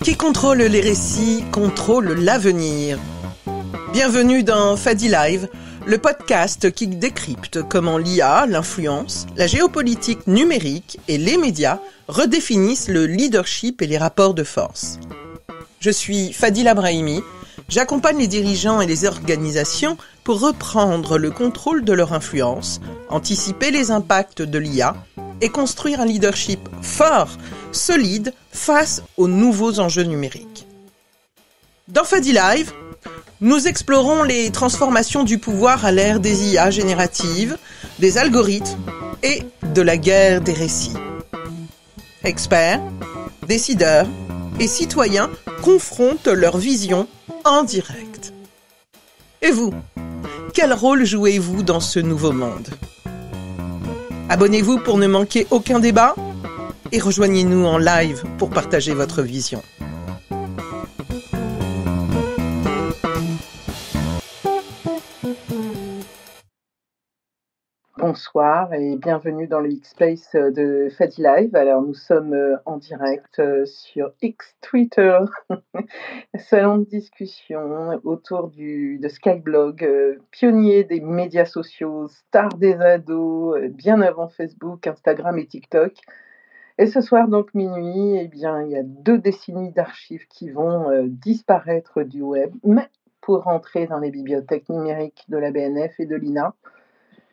Qui contrôle les récits, contrôle l'avenir. Bienvenue dans Fadi Live, le podcast qui décrypte comment l'IA, l'influence, la géopolitique numérique et les médias redéfinissent le leadership et les rapports de force. Je suis Fadila Brahimi, j'accompagne les dirigeants et les organisations pour reprendre le contrôle de leur influence, anticiper les impacts de l'IA et construire un leadership fort, solide, face aux nouveaux enjeux numériques. Dans Fadi Live, nous explorons les transformations du pouvoir à l'ère des IA génératives, des algorithmes et de la guerre des récits. Experts, décideurs et citoyens confrontent leurs visions en direct. Et vous, quel rôle jouez-vous dans ce nouveau monde ? Abonnez-vous pour ne manquer aucun débat et rejoignez-nous en live pour partager votre vision. Bonsoir et bienvenue dans le X-Place de Fadi Live. Alors nous sommes en direct sur X Twitter, salon de discussion autour de Skyblog, pionnier des médias sociaux, star des ados, bien avant Facebook, Instagram et TikTok. Et ce soir, donc minuit, eh bien, il y a 2 décennies d'archives qui vont disparaître du web, mais pour rentrer dans les bibliothèques numériques de la BNF et de l'INA,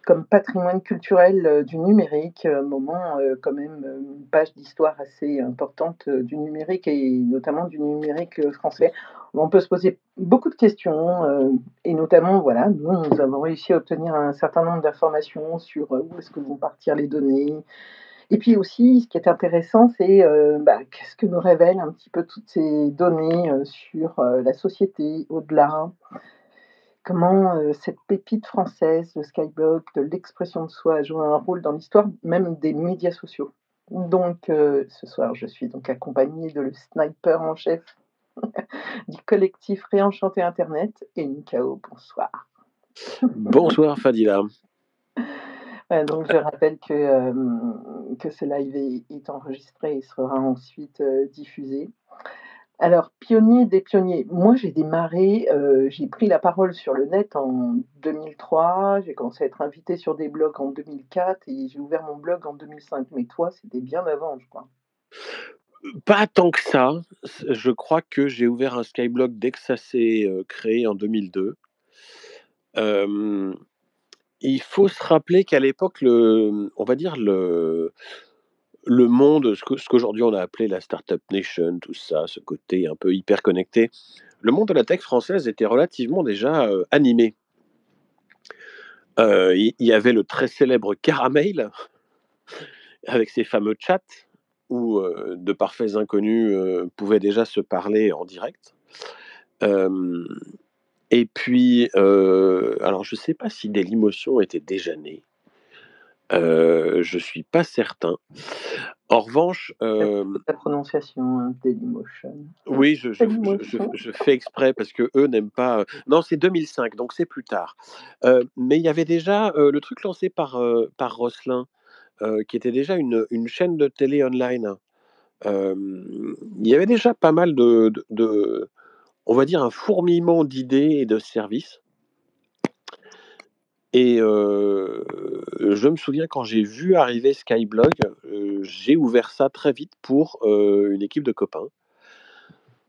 comme patrimoine culturel du numérique, moment quand même une page d'histoire assez importante du numérique et notamment du numérique français. On peut se poser beaucoup de questions et notamment, voilà, nous avons réussi à obtenir un certain nombre d'informations sur où est-ce que vont partir les données. Et puis aussi, ce qui est intéressant, c'est qu'est-ce que nous révèlent un petit peu toutes ces données sur la société au-delà. Comment cette pépite française, le Skyblog, de l'expression de soi, a joué un rôle dans l'histoire même des médias sociaux. Donc ce soir, je suis donc accompagnée de le sniper en chef du collectif Réenchanter Internet, et Nikao, bonsoir. Bonsoir Fadila. Donc je rappelle que ce live est enregistré et sera ensuite diffusé. Alors, pionnier des pionniers, moi j'ai démarré, j'ai pris la parole sur le net en 2003, j'ai commencé à être invitée sur des blogs en 2004 et j'ai ouvert mon blog en 2005. Mais toi, c'était bien avant, je crois. Pas tant que ça. Je crois que j'ai ouvert un Skyblog dès que ça s'est créé en 2002. Il faut se rappeler qu'à l'époque, on va dire le monde, ce qu'aujourd'hui on a appelé la Startup Nation, tout ça, ce côté un peu hyper connecté, le monde de la tech française était relativement déjà animé. Il y avait le très célèbre Caramel, avec ses fameux chats, où de parfaits inconnus pouvaient déjà se parler en direct. Et puis, alors je ne sais pas si Dailymotion était déjà né. Je ne suis pas certain. En revanche... La prononciation, hein, Dailymotion. Oui, je fais exprès parce qu'eux n'aiment pas... Non, c'est 2005, donc c'est plus tard. Mais il y avait déjà le truc lancé par Rosselin, qui était déjà une chaîne de télé online. Il y avait déjà pas mal de on va dire, un fourmillement d'idées et de services. Et je me souviens quand j'ai vu arriver Skyblog, j'ai ouvert ça très vite pour une équipe de copains.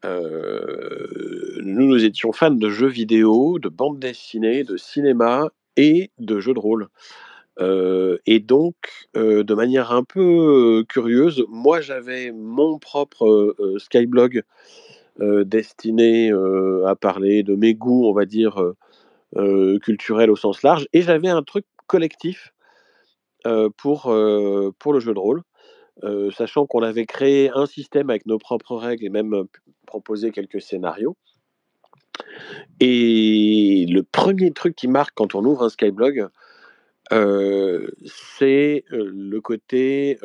Nous étions fans de jeux vidéo, de bandes dessinées, de cinéma et de jeux de rôle. Et donc, de manière un peu curieuse, moi j'avais mon propre Skyblog destiné à parler de mes goûts, on va dire, culturels au sens large, et j'avais un truc collectif pour le jeu de rôle, sachant qu'on avait créé un système avec nos propres règles et même proposé quelques scénarios. Et le premier truc qui marque quand on ouvre un Skyblog, c'est le côté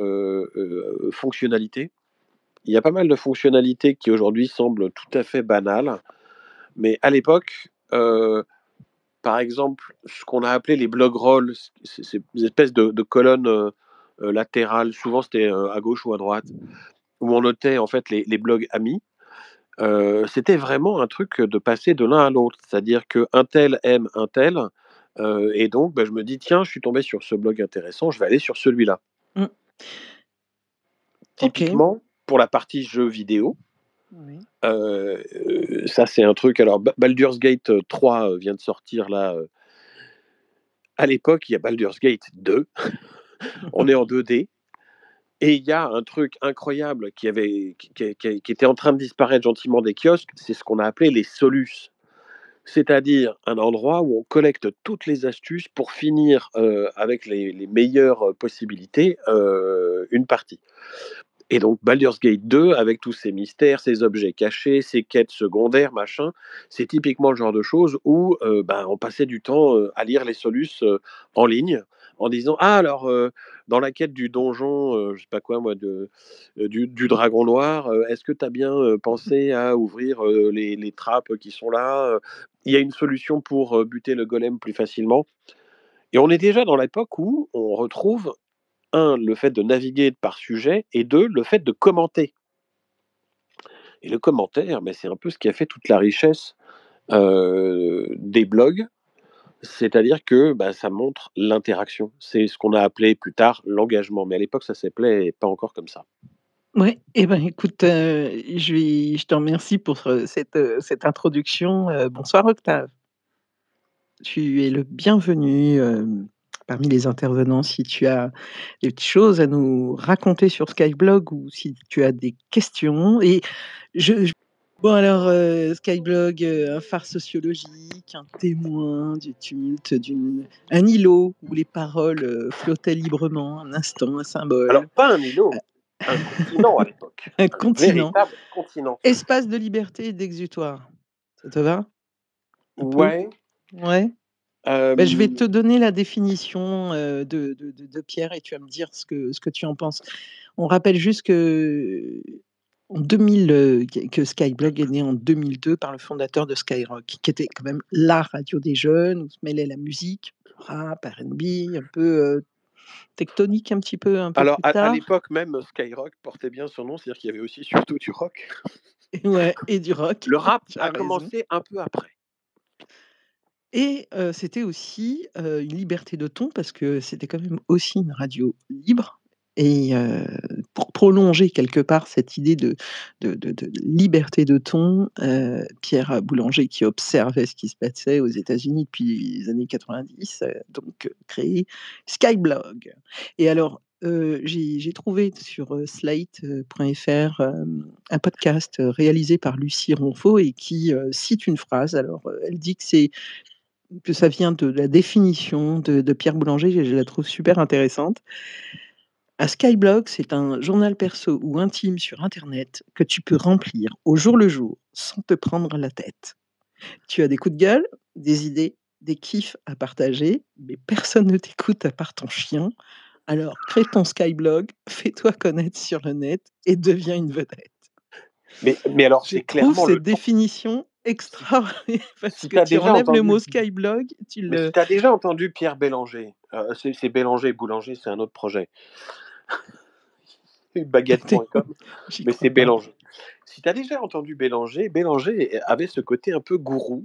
fonctionnalité. Il y a pas mal de fonctionnalités qui aujourd'hui semblent tout à fait banales, mais à l'époque, par exemple, ce qu'on a appelé les blog rolls, c'est ces espèces de colonnes latérales, souvent c'était à gauche ou à droite, où on notait en fait les blogs amis. C'était vraiment un truc de passer de l'un à l'autre. C'est-à-dire qu'un tel aime un tel, et donc je me dis: «Tiens, je suis tombé sur ce blog intéressant, je vais aller sur celui-là». Mmh. OK. Typiquement, pour la partie jeux vidéo, Oui. ça c'est un truc alors Baldur's Gate 3 vient de sortir là, à l'époque, il y a Baldur's Gate 2, on est en 2D et il y a un truc incroyable qui était en train de disparaître gentiment des kiosques, c'est ce qu'on a appelé les solus. C'est-à-dire un endroit où on collecte toutes les astuces pour finir, avec les meilleures possibilités, une partie. Et donc Baldur's Gate 2, avec tous ces mystères, ces objets cachés, ces quêtes secondaires, machin, c'est typiquement le genre de choses où on passait du temps à lire les solus en ligne, en disant ah alors dans la quête du donjon, je sais pas quoi moi, du dragon noir, est-ce que tu as bien pensé à ouvrir les trappes qui sont là? Il y a une solution pour buter le golem plus facilement. Et on est déjà dans l'époque où on retrouve un, le fait de naviguer par sujet et deux, le fait de commenter. Et le commentaire, c'est un peu ce qui a fait toute la richesse des blogs, c'est-à-dire que ça montre l'interaction. C'est ce qu'on a appelé plus tard l'engagement, mais à l'époque ça s'appelait pas encore comme ça. Ouais et ben, écoute, je te remercie pour, cette introduction, bonsoir Octave. Tu es le bienvenu, parmi les intervenants si tu as des petites choses à nous raconter sur Skyblog ou si tu as des questions et je bon alors, Skyblog, un phare sociologique, un témoin du tumulte un îlot où les paroles, flottaient librement, un instant, un Alors symbole, pas un îlot, un continent à l'époque, un un continent, véritable continent. espace de liberté et d'exutoire. Ça te va? Un peu? Ouais, Ouais? Bah, je vais hem, te donner la définition, de Pierre et tu vas me dire ce que tu en penses. On rappelle juste qu'en 2000, que Skyblog est né en 2002 par le fondateur de Skyrock, qui était quand même la radio des jeunes, où se mêlait la musique, rap, R&B, un peu, tectonique un peu alors plus à tard. l'époque même Skyrock portait bien son nom, c'est-à-dire qu'il y avait aussi surtout du rock. Ouais et du rock, Le rap tu a as raison. commencé un peu après. Et c'était aussi, une liberté de ton parce que c'était quand même aussi une radio libre et pour prolonger quelque part cette idée de liberté de ton, Pierre Boulanger qui observait ce qui se passait aux États-Unis depuis les années 90, donc créé Skyblog. Et alors, j'ai trouvé sur, slate, .fr, un podcast, réalisé par Lucie Ronfaux et qui, cite une phrase. Alors, elle dit que ça vient de la définition de Pierre Boulanger et je la trouve super intéressante. Un skyblog, c'est un journal perso ou intime sur internet que tu peux remplir au jour le jour sans te prendre la tête. Tu as des coups de gueule, des idées, des kiffs à partager, mais personne ne t'écoute à part ton chien. Alors crée ton skyblog, fais-toi connaître sur le net et deviens une vedette. Mais alors Je c'est trouve clairement le cette temps. définition Si extraordinaire parce si que tu as tu déjà enlèves le mot entendu skyblog, tu mais si le tu as déjà entendu Pierre Bélanger, c'est Bélanger, Boulanger, c'est un autre projet. Baguette.com, j'y mais crois c'est pas. Bélanger. Si tu as déjà entendu Bélanger, Bélanger avait ce côté un peu gourou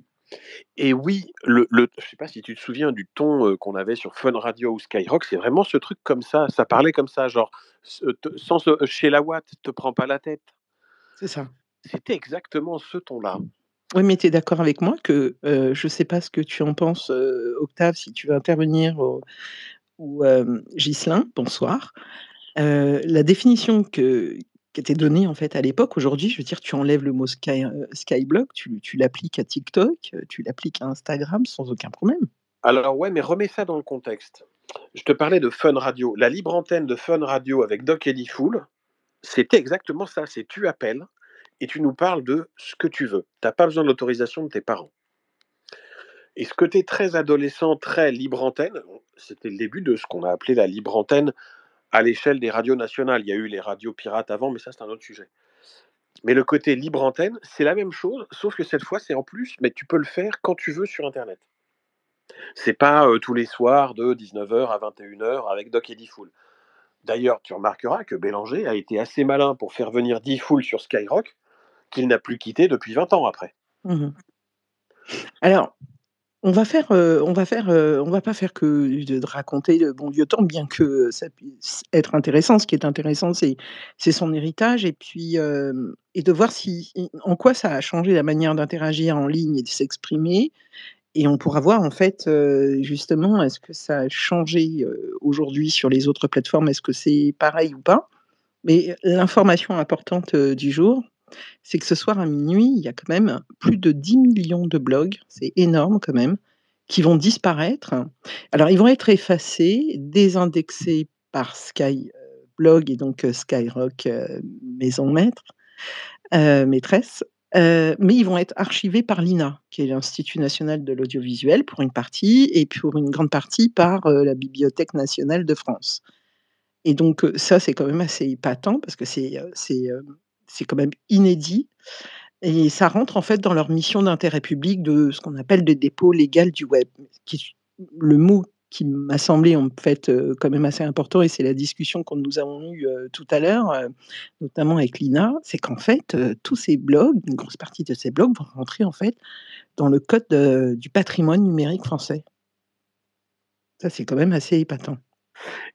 et oui, je sais pas si tu te souviens du ton, qu'on avait sur Fun Radio ou Skyrock, c'est vraiment ce truc comme ça parlait comme ça, genre sans chez la Watt, te prends pas la tête. C'est ça. C'était exactement ce ton-là. Oui, mais tu es d'accord avec moi que, je sais pas ce que tu en penses, Octave, si tu veux intervenir ou Ghislain, bonsoir. La définition qui était donnée en fait à l'époque, aujourd'hui, je veux dire, tu enlèves le mot skyblock, tu l'appliques à TikTok, tu l'appliques à Instagram sans aucun problème. Alors ouais, mais remets ça dans le contexte. Je te parlais de Fun Radio. La libre antenne de Fun Radio avec Doc Eddie Fool, c'était exactement ça, c'est tu appelles et tu nous parles de ce que tu veux. Tu as pas besoin de l'autorisation de tes parents. Et ce côté très adolescent, très libre antenne, c'était le début de ce qu'on a appelé la libre antenne à l'échelle des radios nationales. Il y a eu les radios pirates avant, mais ça c'est un autre sujet. Mais le côté libre antenne, c'est la même chose, sauf que cette fois c'est en plus, mais tu peux le faire quand tu veux sur internet. C'est pas tous les soirs de 19h à 21h avec Doc et Diffoul. D'ailleurs, tu remarqueras que Bélanger a été assez malin pour faire venir Diffoul sur Skyrock, qu'il n'a plus quitté depuis 20 ans après. Mmh. Alors, on va pas faire que de raconter le bon vieux temps, bien que ça puisse être intéressant. Ce qui est intéressant, c'est son héritage et puis, et de voir si en quoi ça a changé la manière d'interagir en ligne et de s'exprimer et on pourra voir en fait, justement, est-ce que ça a changé, aujourd'hui sur les autres plateformes? Est-ce que c'est pareil ou pas? Mais l'information importante, du jour, c'est que ce soir à minuit, il y a quand même plus de 10 millions de blogs, c'est énorme quand même, qui vont disparaître. Alors ils vont être effacés, désindexés par Sky, Blog et donc Skyrock, maison maître, maîtresse, mais ils vont être archivés par l'INA, qui est l'Institut national de l'audiovisuel pour une partie et pour une grande partie par, la Bibliothèque nationale de France. Et donc, ça, c'est quand même assez épatant parce que c'est quand même inédit et ça rentre en fait dans leur mission d'intérêt public de ce qu'on appelle le dépôt légal du web. Qui est le mot qui m'a semblé en fait, quand même assez important et c'est la discussion que nous avons eue, tout à l'heure, notamment avec Lina, c'est qu'en fait, tous ces blogs, une grosse partie de ces blogs vont rentrer en fait dans le code, du patrimoine numérique français. Ça, c'est quand même assez épatant.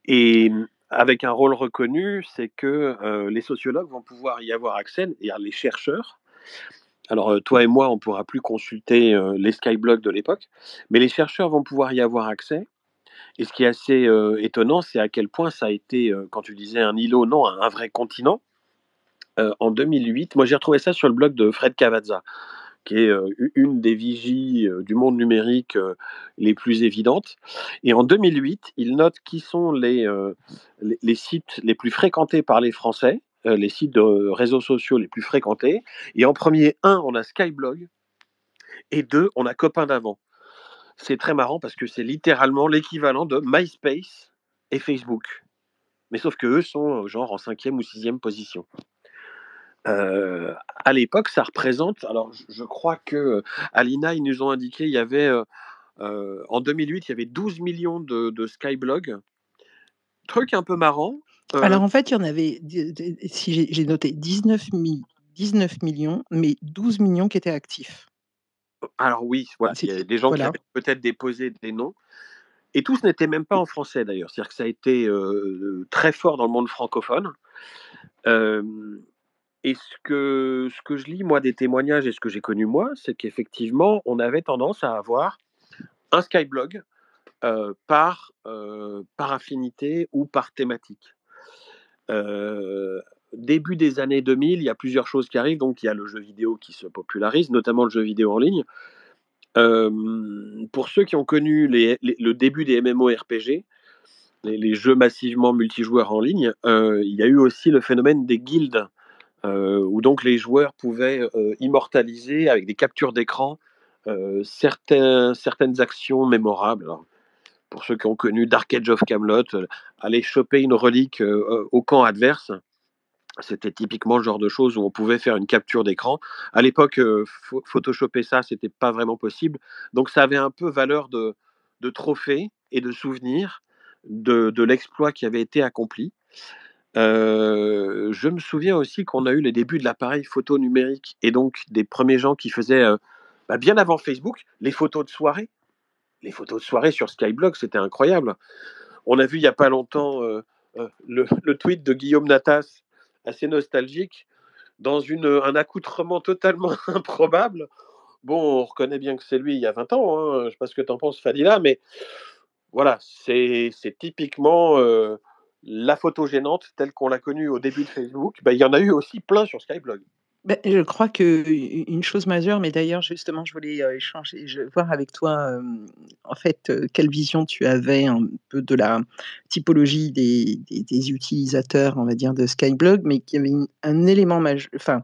Et avec un rôle reconnu, c'est que, les sociologues vont pouvoir y avoir accès, et les chercheurs. Alors, toi et moi, on pourra plus consulter, les skyblogs de l'époque, mais les chercheurs vont pouvoir y avoir accès et ce qui est assez, étonnant, c'est à quel point ça a été, quand tu disais un îlot, non, un vrai continent. En 2008, moi j'ai retrouvé ça sur le blog de Fred Cavazza, qui est, une des vigies, du monde numérique, les plus évidentes et en 2008, il note qui sont les sites les plus fréquentés par les Français, les sites de réseaux sociaux les plus fréquentés et en premier, un, on a Skyblog et 2, on a Copain d'avant. C'est très marrant parce que c'est littéralement l'équivalent de MySpace et Facebook. Mais sauf qu'eux sont, genre en cinquième ou sixième position. À l'époque, ça représente alors je crois que, à l'INA, ils nous ont indiqué, il y avait, en 2008, il y avait 12 millions de skyblogs. Truc un peu marrant, Alors en fait, il y en avait si j'ai noté 19 millions, mais 12 millions qui étaient actifs. alors oui, voilà, il y C'était avait des gens qui voilà. avaient peut-être déposé des noms et tous n'étaient même pas en français d'ailleurs. C'est-à-dire que ça a été, très fort dans le monde francophone. Hem Et ce que je lis moi des témoignages et ce que j'ai connu moi, c'est qu'effectivement, on avait tendance à avoir un skyblog, par affinité ou par thématique. Début des années 2000, il y a plusieurs choses qui arrivent, donc il y a le jeu vidéo qui se popularise, notamment le jeu vidéo en ligne. Pour ceux qui ont connu le début des MMORPG, les jeux massivement multijoueurs en ligne, il y a eu aussi le phénomène des guildes. Où donc les joueurs pouvaient, immortaliser avec des captures d'écran, certaines actions mémorables. Alors, pour ceux qui ont connu Dark Age of Camelot, aller choper une relique, au camp adverse, c'était typiquement le genre de choses où on pouvait faire une capture d'écran. À l'époque, photoshopper ça, c'était pas vraiment possible, donc ça avait un peu valeur de trophée et de souvenir de l'exploit qui avait été accompli. Je me souviens aussi qu'on a eu les débuts de l'appareil photo numérique et donc des premiers gens qui faisaient, bien avant Facebook, les photos de soirée. Les photos de soirée sur Skyblog, c'était incroyable. On a vu il y a pas longtemps, le tweet de Guillaume Natas, assez nostalgique, dans un accoutrement totalement improbable. Bon, on reconnaît bien que c'est lui il y a 20 ans, hein, je sais pas ce que tu en penses Fadila, mais voilà, c'est typiquement, la photo gênante telle qu'on l'a connue au début de Facebook, il y en a eu aussi plein sur Skyblog. Beh, je crois qu'une chose majeure, mais d'ailleurs justement je voulais, échanger voir avec toi, en fait, quelle vision tu avais un peu de la typologie des utilisateurs, on va dire, de Skyblog, mais qu'il y avait un élément enfin,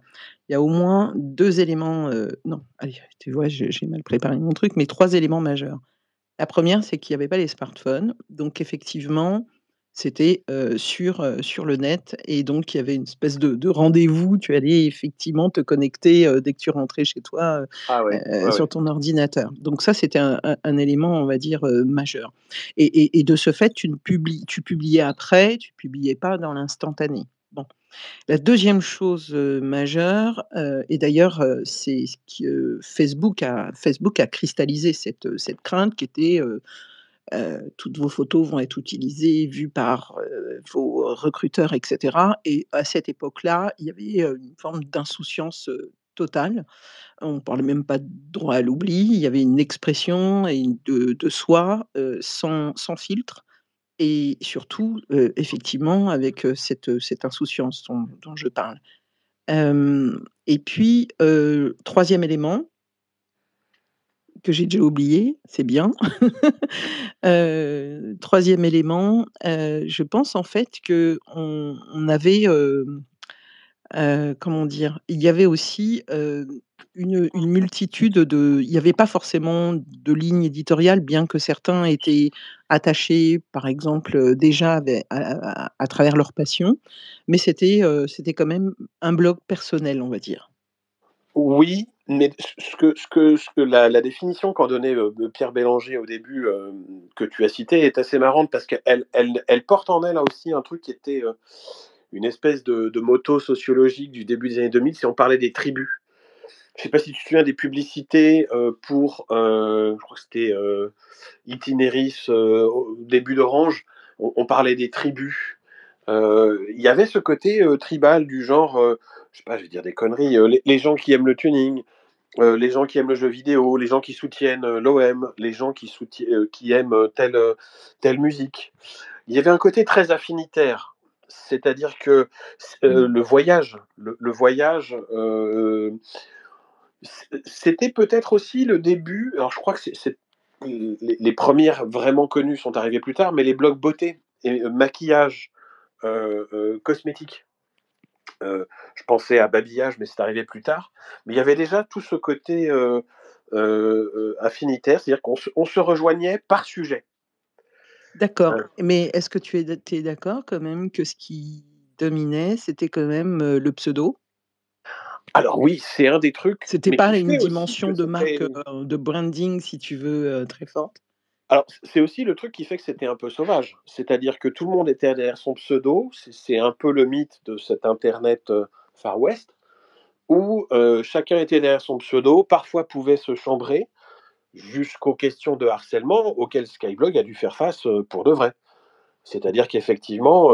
il y a au moins 2 éléments, non, allez, tu vois, j'ai mal préparé mon truc, mais 3 éléments majeurs. La première, c'est qu'il y avait pas les smartphones, donc effectivement, c'était, sur le net et donc il y avait une espèce de rendez-vous. Tu allais effectivement te connecter, dès que tu rentrais chez toi, Ah ouais, ouais, ouais. sur ton ordinateur. Donc ça, c'était un élément, on va dire, majeur et de ce fait, tu publiais après, tu publiais pas dans l'instantané. Bon. La deuxième chose, majeure, et d'ailleurs, c'est ce que Facebook a cristallisé cette crainte qui était, toutes vos photos vont être utilisées, vues par, vos recruteurs et cetera, et à cette époque-là, il y avait, une forme d'insouciance, totale. On parlait même pas de droit à l'oubli, il y avait une expression et une de soi, sans filtre, et surtout, effectivement avec, cette insouciance dont je parle. Et puis, 3e élément que j'ai déjà oublié, c'est bien. 3e élément, je pense en fait qu'on avait, comment dire? Il y avait aussi, une multitude il y avait pas forcément de ligne éditoriale, bien que certains étaient attachés, par exemple, déjà à travers leur passion, mais c'était quand même un blog personnel, on va dire. Oui, mais ce que la définition qu'en donnait, Pierre Bélanger au début, que tu as cité est assez marrante parce qu'elle porte en elle aussi un truc qui était, une espèce de motto sociologique du début des années 2000, c'est on parlait des tribus. Je sais pas si tu te souviens des publicités, pour, je crois que c'était, Itinéris, au début d'Orange, on parlait des tribus. Il y avait ce côté, tribal du genre, je sais pas, je vais dire des conneries, les gens qui aiment le tuning, les gens qui aiment le jeu vidéo, les gens qui soutiennent, l'OM, les gens qui aiment, telle musique. Il y avait un côté très affinitaire. C'est-à-dire que Mmh. le voyage, c'était peut-être aussi le début. Alors je crois que c'est les premières vraiment connues sont arrivées plus tard, mais les blogs beauté et maquillage, cosmétique. Je pensais à Babillage, mais c'est arrivé plus tard. Mais il y avait déjà tout ce côté, affinitaire, c'est-à-dire qu'on se rejoignait par sujet. D'accord, Heu, mais est-ce que tu es d'accord quand même que ce qui dominait, c'était quand même, le pseudo? alors oui, c'est un des trucs, C'était mais qui pas une fait aussi dimension que de marque, c'était. de branding si tu veux, très forte? Alors, c'est aussi le truc qui fait que c'était un peu sauvage. C'est-à-dire que tout le monde était derrière son pseudo. C'est un peu le mythe de cet internet, Far West, où, chacun était derrière son pseudo, parfois pouvait se chambrer, jusqu'aux questions de harcèlement auxquelles Skyblog a dû faire face, pour de vrai. C'est-à-dire qu'effectivement,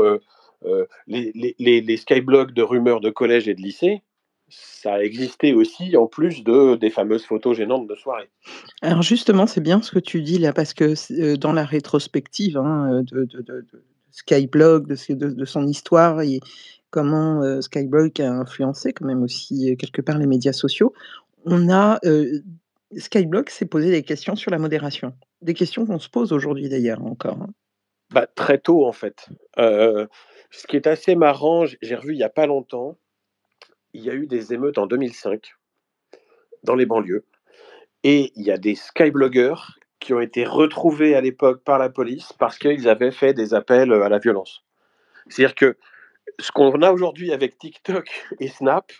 les skyblogs de rumeurs de collège et de lycée, ça existait aussi en plus des fameuses photos gênantes de soirée. Alors justement, c'est bien ce que tu dis là, parce que dans la rétrospective, hein, de Skyblog, de son histoire et comment, Skyblog a influencé quand même aussi, quelque part les médias sociaux. On a, Skyblog s'est posé des questions sur la modération. Des questions qu'on se pose aujourd'hui d'ailleurs encore, hein. Bah, très tôt en fait. Ce qui est assez marrant, j'ai revu il y a pas longtemps, il y a eu des émeutes en 2005 dans les banlieues et il y a des skyblogueurs qui ont été retrouvés à l'époque par la police parce qu'ils avaient fait des appels, à la violence. C'est-à-dire que ce qu'on a aujourd'hui avec TikTok et Snap,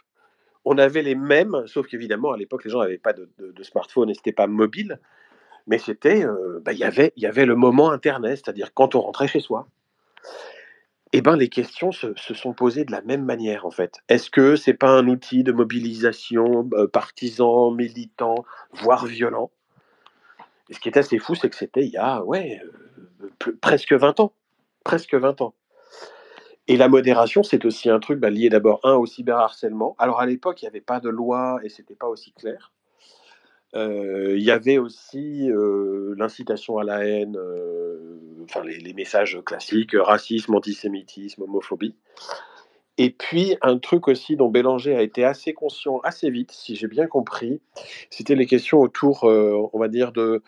on avait les mêmes, sauf qu'évidemment à l'époque les gens n'avaient pas de smartphone et c'était pas mobile, mais c'était, bah, il y avait le moment internet, c'est-à-dire quand on rentrait chez soi. Eh ben, les questions se sont posées de la même manière, en fait. Est-ce que c'est pas un outil de mobilisation, partisan, militant, voire violent? Et ce qui est assez fou, c'est que c'était il y a, ouais, presque 20 ans. Presque 20 ans. Et la modération, c'est aussi un truc, bah, lié d'abord, au cyberharcèlement. Alors à l'époque, il y avait pas de loi et c'était pas aussi clair. Il y avait aussi, l'incitation à la haine, enfin les messages classiques, racisme, antisémitisme, homophobie. Et puis un truc aussi dont Bélanger a été assez conscient assez vite, si j'ai bien compris, c'était les questions autour, on va dire de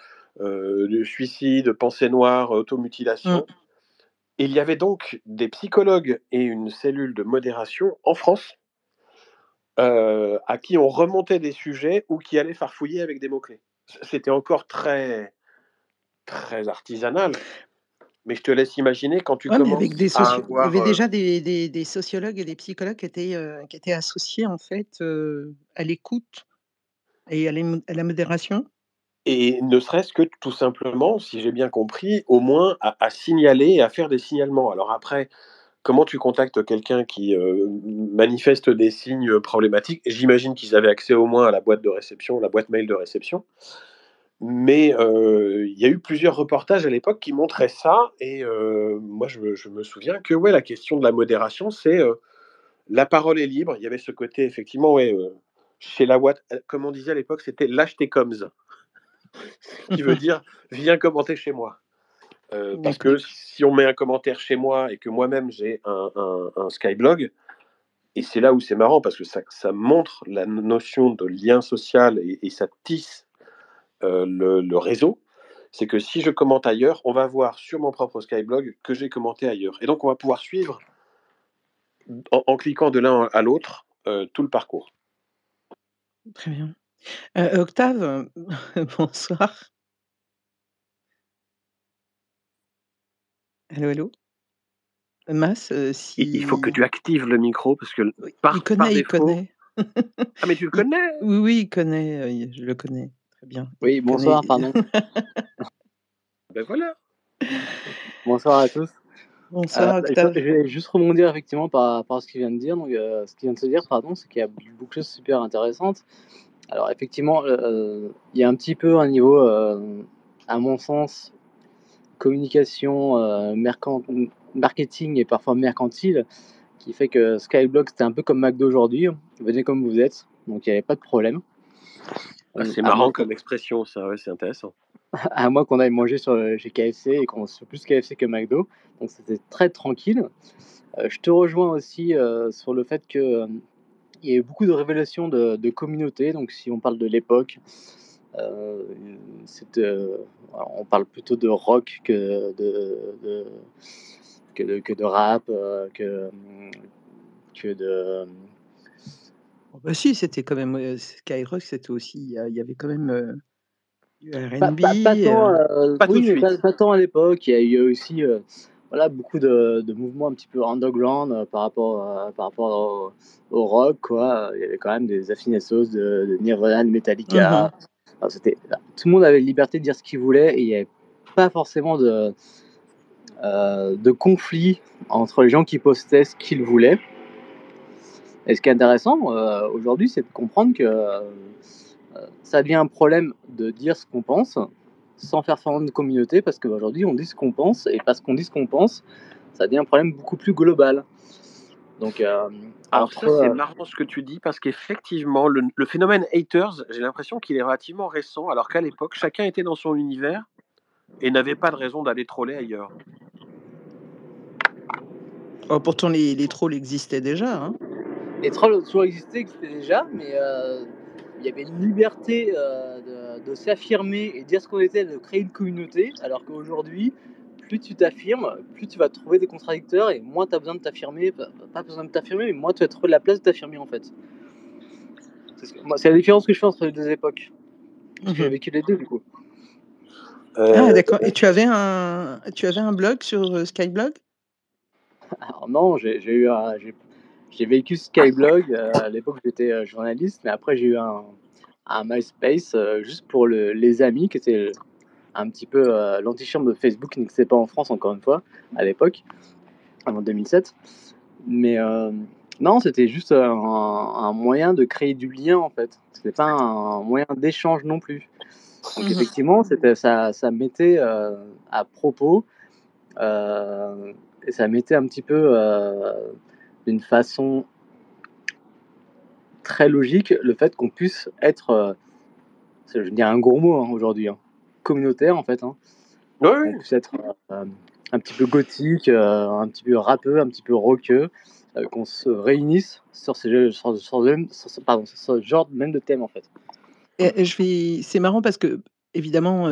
suicide, pensée noire, Mmh. automutilation. Et il y avait donc des psychologues et une cellule de modération en France, à qui on remontait des sujets ou qui allaient farfouiller avec des mots-clés. C'était encore très, très artisanal, mais je te laisse imaginer quand tu Ouais, mais avec commences des à il y avoir, avait déjà des sociologues et des psychologues qui étaient associés en fait, à l'écoute et à la modération? et ne serait-ce que tout simplement, si j'ai bien compris, au moins à signaler et à faire des signalements. Alors après, comment tu contactes quelqu'un qui manifeste des signes problématiques? J'imagine qu'ils avaient accès au moins à la boîte de réception, la boîte mail de réception. Mais il y a eu plusieurs reportages à l'époque qui montraient ça et moi je me souviens que ouais, la question de la modération, c'est, la parole est libre. Il y avait ce côté effectivement, ouais, chez la boîte, comme on disait à l'époque, c'était «lâche tes coms», qui veut dire: «Viens commenter chez moi». Parce D'accord. que si on met un commentaire chez moi et que moi-même j'ai un Skyblog, et c'est là où c'est marrant parce que ça montre la notion de lien social et ça tisse le réseau, c'est que si je commente ailleurs, on va voir sur mon propre Skyblog que j'ai commenté ailleurs. Et donc on va pouvoir suivre en cliquant de l'un à l'autre tout le parcours. Très bien. Octave, bonsoir. Allô, allô? Mas, Il faut que si tu actives le micro parce que oui, par il défaut. connaît. Ah mais tu le Il connais? oui, oui, il connaît, je le connais très bien. Oui, Il connaît bonsoir, pardon. Ben voilà. Bonsoir à tous. Bonsoir Je Octave. vais juste rebondir effectivement par rapport à ce qu'il vient de dire. Donc, ce qu'il vient de se dire, pardon, c'est qu'il y a beaucoup de choses super intéressantes. Alors, effectivement, il y a un petit peu un niveau, à mon sens, communication, marketing et parfois mercantile, qui fait que Skyblog, c'était un peu comme McDo aujourd'hui. Venez comme vous êtes, donc il n'y avait pas de problème. Ah, c'est À moins marrant qu'on comme expression ça, ouais, c'est intéressant. à moins qu'on aille manger chez KFC et qu'on soit plus KFC que McDo, donc c'était très tranquille. Je te rejoins aussi, sur le fait que, il y a eu beaucoup de révélations de communautés. Donc si on parle de l'époque, heu, alors on parle plutôt de rock de que de rap, que de, Oh bah si, c'était quand même, Skyrock, c'était aussi il y avait quand même, du pas R&B, pas pas tant, Pas tout oui, de mais pas suite. pas tant à l'époque. Il y a eu aussi, voilà, beaucoup de mouvements un petit peu underground, par rapport au rock, quoi. Il y avait quand même des affinassos de Nirvana, de Metallica. mmh Enfin, tout le monde avait la liberté de dire ce qu'il voulait et il y avait pas forcément de conflit entre les gens qui postaient ce qu'ils voulaient. Et ce qui est intéressant, aujourd'hui, c'est de comprendre que, ça devient un problème de dire ce qu'on pense, sans faire semblant de communauté, parce qu'aujourd'hui, on dit ce qu'on pense, et parce qu'on dit ce qu'on pense, ça devient un problème beaucoup plus global. Donc, Alors entre, ça, c'est marrant ce que tu dis parce qu'effectivement, le phénomène haters, j'ai l'impression qu'il est relativement récent, alors qu'à l'époque, chacun était dans son univers et n'avait pas de raison d'aller troller ailleurs. Oh pourtant les trolls existaient déjà, hein? les trolls ont toujours existé déjà, mais il y avait une liberté, de s'affirmer et dire ce qu'on était, de créer une communauté, alors qu'aujourd'hui, plus tu t'affirmes, plus tu vas trouver des contradicteurs et moins tu as besoin de t'affirmer, pas besoin de t'affirmer, mais moins tu vas trouver la place de t'affirmer, en fait. C'est la différence que je fais entre les deux époques, parce que j'ai Mmh vécu les deux, du coup. Ah Euh, d'accord, et tu avais un blog sur, Skyblog? Alors non, j'ai vécu Skyblog, à l'époque j'étais, journaliste, mais après j'ai eu un MySpace, juste pour les amis, qui était un petit peu, l'antichambre de Facebook, qui n'existait pas en France, encore une fois, à l'époque, avant 2007. Mais non, c'était juste un moyen de créer du lien, en fait. C'était pas un moyen d'échange non plus. Donc Mmh effectivement, ça mettait, à propos, et ça mettait un petit peu, d'une façon très logique, le fait qu'on puisse être, je veux dire un gros mot, hein, aujourd'hui, hein, communautaire, en fait, hein. oui, Qu'on oui. puisse être, un petit peu gothique, un petit peu rappeux, un petit peu rockeux, qu'on se réunisse sur ce genre même de thème, en fait. et c'est marrant parce que évidemment,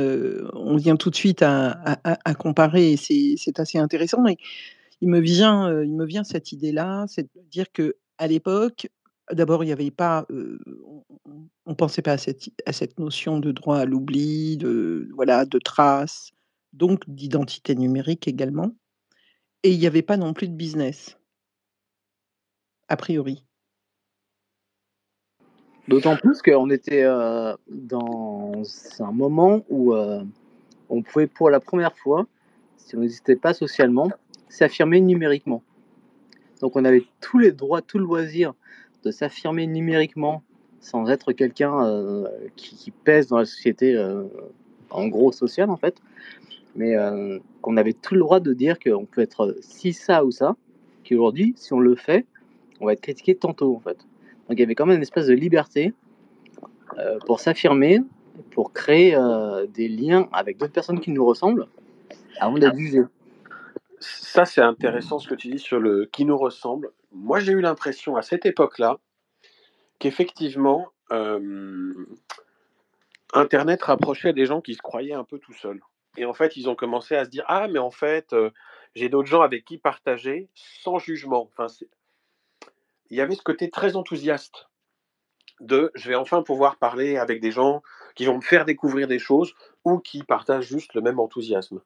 on vient tout de suite à comparer et c'est assez intéressant, mais il me vient cette idée-là, c'est de dire qu'à l'époque, d'abord il y avait pas, on pensait pas à cette notion de droit à l'oubli, de voilà, de traces, donc d'identité numérique également, et il y avait pas non plus de business, a priori. D'autant plus qu'on était, dans un moment où, on pouvait pour la première fois, si on n'existait pas socialement, s'affirmer numériquement. Donc on avait tous les droits, tout le loisir de s'affirmer numériquement sans être quelqu'un qui pèse dans la société, en gros sociale en fait, mais qu'on avait tout le droit de dire qu'on peut être ci, ça ou ça, qu'aujourd'hui, si on le fait, on va être critiqué tantôt en fait. Donc il y avait quand même une espèce de liberté pour s'affirmer, pour créer des liens avec d'autres personnes qui nous ressemblent avant d'être jugé. Ça, c'est intéressant ce que tu dis sur le qui nous ressemble. Moi, j'ai eu l'impression à cette époque-là qu'effectivement, Internet rapprochait des gens qui se croyaient un peu tout seuls. Et en fait, ils ont commencé à se dire: «Ah, mais en fait, j'ai d'autres gens avec qui partager sans jugement». Enfin, il y avait ce côté très enthousiaste de: «Je vais enfin pouvoir parler avec des gens qui vont me faire découvrir des choses ou qui partagent juste le même enthousiasme».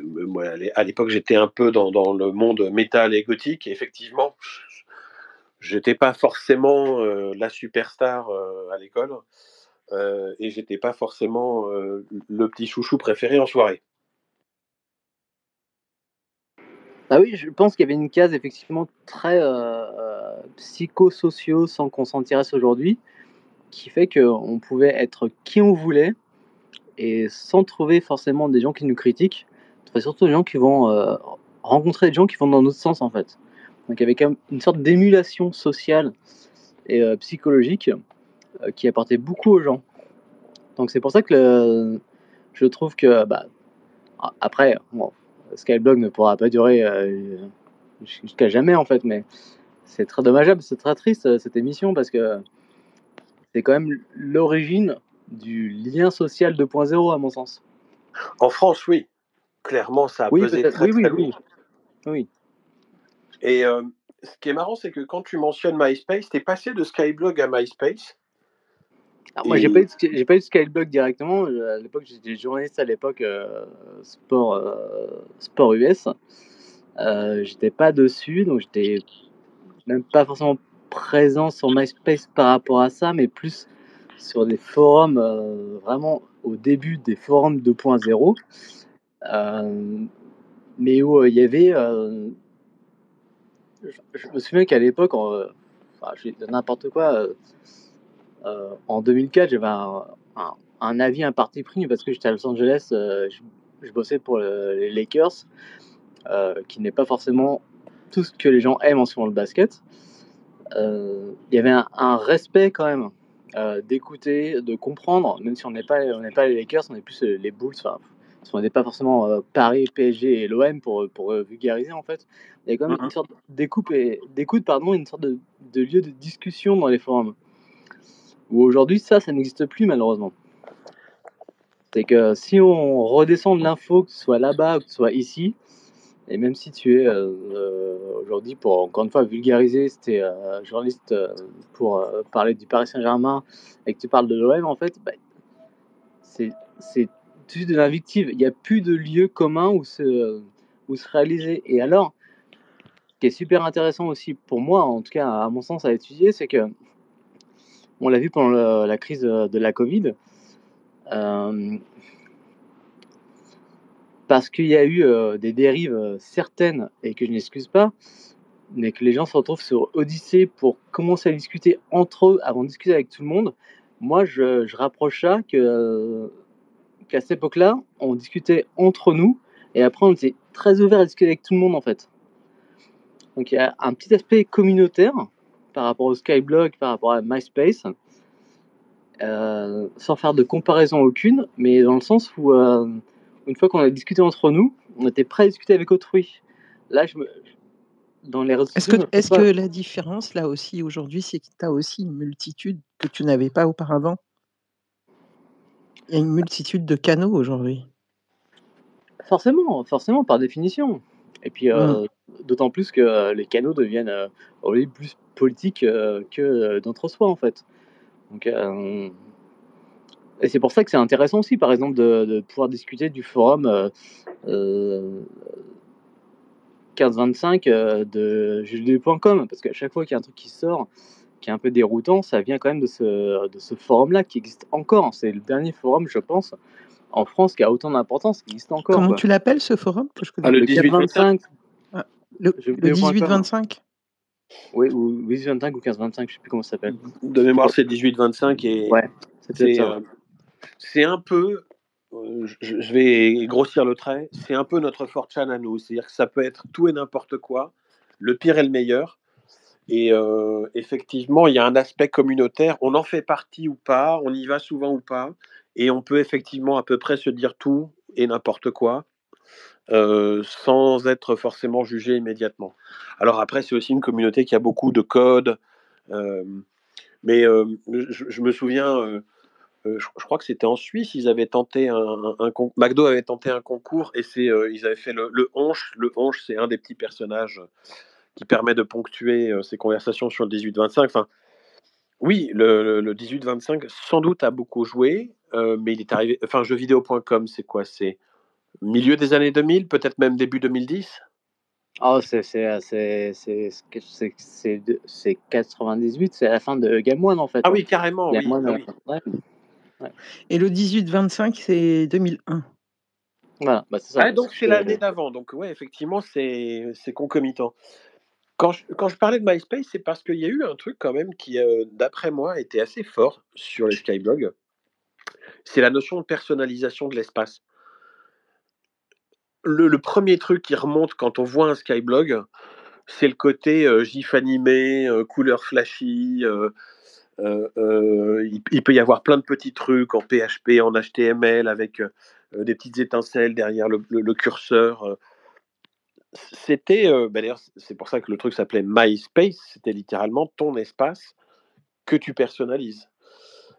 Moi, à l'époque, j'étais un peu dans le monde métal et gothique et effectivement, j'étais pas forcément, la superstar, à l'école, et j'étais pas forcément, le petit chouchou préféré en soirée. Ah oui, je pense qu'il y avait une case effectivement très psychosociaux sans qu'on s'en tirasse aujourd'hui, qui fait qu'on pouvait être qui on voulait et sans trouver forcément des gens qui nous critiquent. Trouver surtout des gens qui vont rencontrer des gens qui vont dans notre sens en fait. Donc il y avait quand même une sorte d'émulation sociale et psychologique qui apportait beaucoup aux gens. Donc c'est pour ça que je trouve que après, bon, Skyblog ne pourra pas durer jusqu'à jamais en fait, mais c'est très dommageable, c'est très triste cette émission parce que c'est quand même l'origine du lien social 2.0 à mon sens. En France, oui, clairement, ça a Oui, pesé peut-être, très, très oui. lourd. Oui. Et ce qui est marrant, c'est que quand tu mentionnes MySpace, tu es passé de Skyblog à MySpace. Alors moi, j'ai pas eu de Skyblog directement. À l'époque, j'étais journaliste à l'époque sport US. J'étais pas dessus, donc j'étais même pas forcément présent sur MySpace par rapport à ça, mais plus sur des forums vraiment au début des forums 2.0, mais où il y avait. Je me souviens qu'à l'époque, je vais dire n'importe quoi. En 2004, j'avais un avis, un parti pris parce que j'étais à Los Angeles, je bossais pour les Lakers, qui n'est pas forcément tout ce que les gens aiment en ce moment le basket. Il y avait un respect quand même, d'écouter, de comprendre, même si on n'est pas les Lakers, on est plus les Bulls, enfin, parce qu'on n'est pas forcément Paris, PSG et l'OM pour vulgariser en fait. Il y a quand même une sorte d'écoute, pardon, une sorte de lieu de discussion dans les forums. Où aujourd'hui, ça n'existe plus malheureusement. C'est que si on redescend de l'info, que ce soit là-bas ou que ce soit ici, et même si tu es aujourd'hui, pour encore une fois vulgariser, si tu es journaliste pour parler du Paris Saint-Germain et que tu parles de l'OM, en fait, c'est juste de l'invictive. Il n'y a plus de lieu commun où se réaliser. Et alors, ce qui est super intéressant aussi pour moi, en tout cas à mon sens à étudier, c'est que on l'a vu pendant la crise de la Covid. Parce qu'il y a eu des dérives certaines et que je n'excuse pas, mais que les gens se retrouvent sur Odyssée pour commencer à discuter entre eux avant de discuter avec tout le monde. Moi, je rapproche ça qu'à cette époque-là, on discutait entre nous et après on était très ouvert à discuter avec tout le monde en fait. Donc il y a un petit aspect communautaire par rapport au Skyblog, par rapport à MySpace, sans faire de comparaison aucune, mais dans le sens où une fois qu'on a discuté entre nous, on était prêt à discuter avec autrui. Là, dans les réseaux sociaux, je me Est-ce trouve que pas. la différence, là aussi, aujourd'hui, c'est que tu as aussi une multitude que tu n'avais pas auparavant? Il y a une multitude de canaux aujourd'hui. Forcément, par définition. Et puis, Mmh. d'autant plus que les canaux deviennent aujourd'hui plus politiques que d'entre-soi, en fait. Donc, et c'est pour ça que c'est intéressant aussi, par exemple, de pouvoir discuter du forum 15-25 de jeuxvideo.com, parce qu'à chaque fois qu'il y a un truc qui sort, qui est un peu déroutant, ça vient quand même de ce forum-là qui existe encore. C'est le dernier forum, je pense, en France qui a autant d'importance, qui existe encore, Comment quoi. tu l'appelles ce forum? Que je connais Ah, le Le 18-25? 425, Ah. Le Jeuxvideo.com. 18-25? Oui, ou 18-25 ou 15-25, je sais plus comment ça s'appelle. De mémoire, c'est 18-25 et Ouais, c'est peut-être ça. c'est un peu, je vais grossir le trait, c'est un peu notre 4chan à nous. C'est-à-dire que ça peut être tout et n'importe quoi, le pire et le meilleur. Et effectivement, il y a un aspect communautaire. On en fait partie ou pas, on y va souvent ou pas, et on peut effectivement à peu près se dire tout et n'importe quoi, sans être forcément jugé immédiatement. Alors après, c'est aussi une communauté qui a beaucoup de codes, mais je me souviens, je crois que c'était en Suisse, ils avaient tenté McDo avait tenté un concours et ils avaient fait le honche. Le honche, c'est un des petits personnages qui permet de ponctuer ces conversations sur le 18-25. Enfin, oui, le 18-25 sans doute a beaucoup joué, mais il est arrivé. Enfin, jeuxvideo.com, c'est quoi? C'est milieu des années 2000, peut-être même début 2010. Oh, c'est 98, c'est la fin de Game One en fait. Ah oui, carrément, Game oui. One, Ah oui. ouais. Ouais. Et le 18-25, c'est 2001. Voilà, bah c'est ça. Ah, donc c'est l'année d'avant. Donc ouais, effectivement, c'est concomitant. Quand je parlais de MySpace, c'est parce qu'il y a eu un truc quand même qui, d'après moi, était assez fort sur les skyblogs. C'est la notion de personnalisation de l'espace. Le premier truc qui remonte quand on voit un skyblog, c'est le côté, gif animé, couleurs flashy, il peut y avoir plein de petits trucs en PHP, en HTML avec, des petites étincelles derrière le curseur, C'était, d'ailleurs, c'est pour ça que le truc s'appelait MySpace, c'était littéralement ton espace que tu personnalises.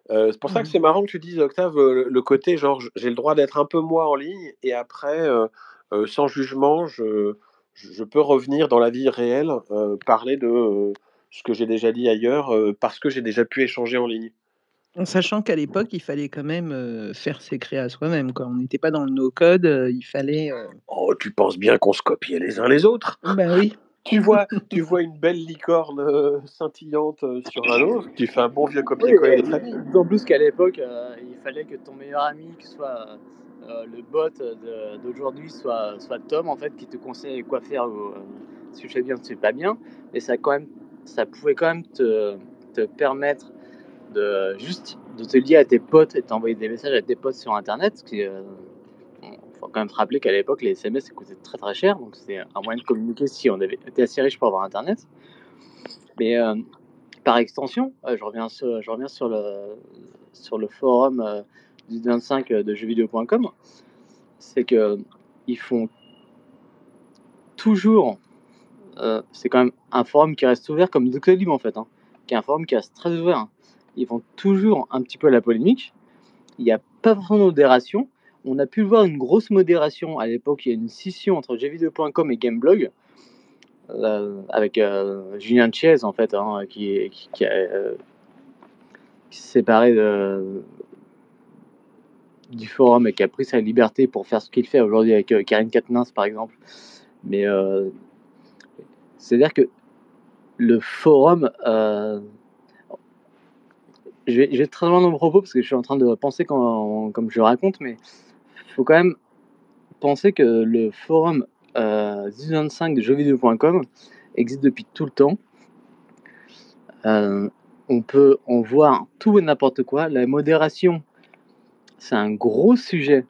C'est pour ça que Mmh. c'est marrant que tu dises, Octave, le côté genre j'ai le droit d'être un peu moi en ligne et après, sans jugement, je peux revenir dans la vie réelle, parler de, ce que j'ai déjà dit ailleurs, parce que j'ai déjà pu échanger en ligne. En sachant qu'à l'époque, il fallait quand même, faire ses créas soi-même, quoi. On n'était pas dans le no code, il fallait, Oh, tu penses bien qu'on se copiait les uns les autres? bah, oui. Tu vois une belle licorne, scintillante, sur un autre, tu fais un bon vieux Oui, copier-coller des familles. d'autant plus qu'à l'époque, il fallait que ton meilleur ami, qui soit le bot d'aujourd'hui, soit Tom, en fait, qui te conseille quoi faire ou si tu fais bien, tu fais pas bien. Et ça pouvait quand même te permettre de te lier à tes potes et t'envoyer des messages à tes potes sur Internet. Faut quand même se rappeler qu'à l'époque, les SMS, ça coûtait très très cher. Donc, c'était un moyen de communiquer si on avait été assez riche pour avoir Internet. Mais par extension, je reviens sur le forum du 25 de jeuxvideo.com, c'est que ils font toujours, c'est quand même un forum qui reste ouvert comme Doctolib en fait, hein, qui est un forum qui reste très ouvert. Hein. Ils font toujours un petit peu la polémique. Il n'y a pas vraiment de modération. On a pu voir une grosse modération à l'époque. Il y a une scission entre jeuxvideo.com et Gameblog. Avec Julien Chiez en fait, hein, qui s'est séparé du forum et qui a pris sa liberté pour faire ce qu'il fait aujourd'hui avec Karine Quatennens par exemple. Mais c'est-à-dire que le forum, je vais très loin dans mon propos parce que je suis en train de penser comme je raconte, mais il faut quand même penser que le forum 1025 de jeuxvideo.com existe depuis tout le temps. On peut en voir tout et n'importe quoi. La modération, c'est un gros sujet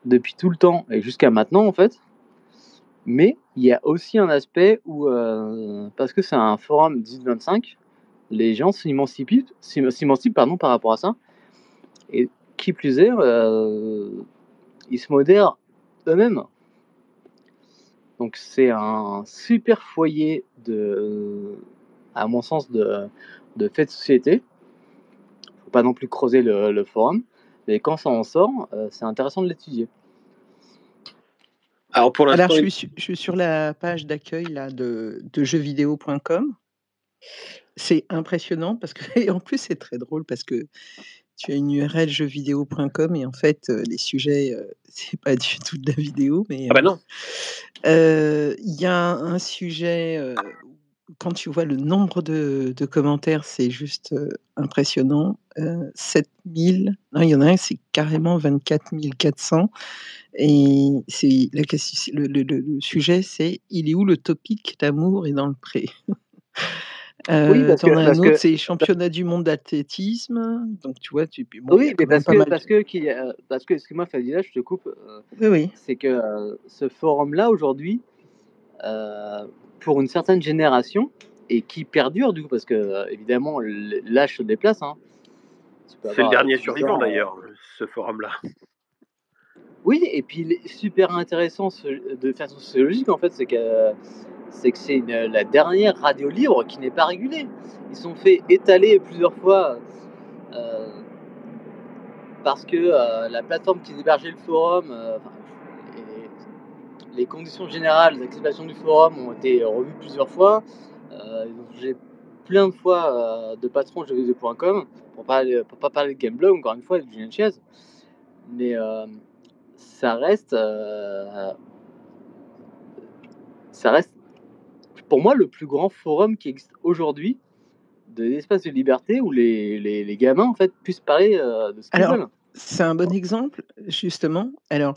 depuis tout le temps et jusqu'à maintenant en fait. Mais il y a aussi un aspect où, parce que c'est un forum 10-25, les gens s'émancipent par rapport à ça. Et qui plus est, ils se modèrent eux-mêmes. Donc c'est un super foyer à mon sens, de fait de société. Faut pas non plus creuser le forum, mais quand ça en sort, c'est intéressant de l'étudier. Alors pour Alors l'instant, je suis sur la page d'accueil là de jeuxvideo.com. C'est impressionnant parce que et en plus, c'est très drôle parce que tu as une URL jeuxvideo.com et en fait, les sujets, c'est pas du tout de la vidéo, mais ah bah non. il y a un sujet, quand tu vois le nombre de commentaires, c'est juste, impressionnant. 7 000. Non, il y en a un, c'est carrément 24 400 et c'est la ques le sujet, c'est: «Il est où le topic d'amour et dans le pré?» Oui, Tu en as un parce autre, que c'est championnat du monde d'athlétisme, donc tu vois, tu puis bon, il y a oui, quand mais même pas mal de parce que excuse-moi Fadila, je te coupe, oui, oui. c'est que, ce forum-là aujourd'hui, heu, pour une certaine génération et qui perdure du coup parce que, évidemment l'âge se déplace, hein. Tu peux C'est le avoir, dernier 10 survivant ans, d'ailleurs, ce forum-là. oui et puis il est super intéressant de façon sociologique en fait, c'est que c'est la dernière radio libre qui n'est pas régulée. Ils sont fait étaler plusieurs fois, heu, parce que, la plateforme qui hébergeait le forum, enfin les conditions générales d'activation du forum ont été revues plusieurs fois. Ils ont changé plein de fois, de patron de jeuxvideo.com pour pas parler de Gameblog encore une fois, de Julien Chiez. Mais, ça reste, ça reste pour moi le plus grand forum qui existe aujourd'hui de l'espace de liberté où les gamins en fait puissent parler, de ce qu'ils Alors, veulent. c'est un bon exemple, justement. Alors,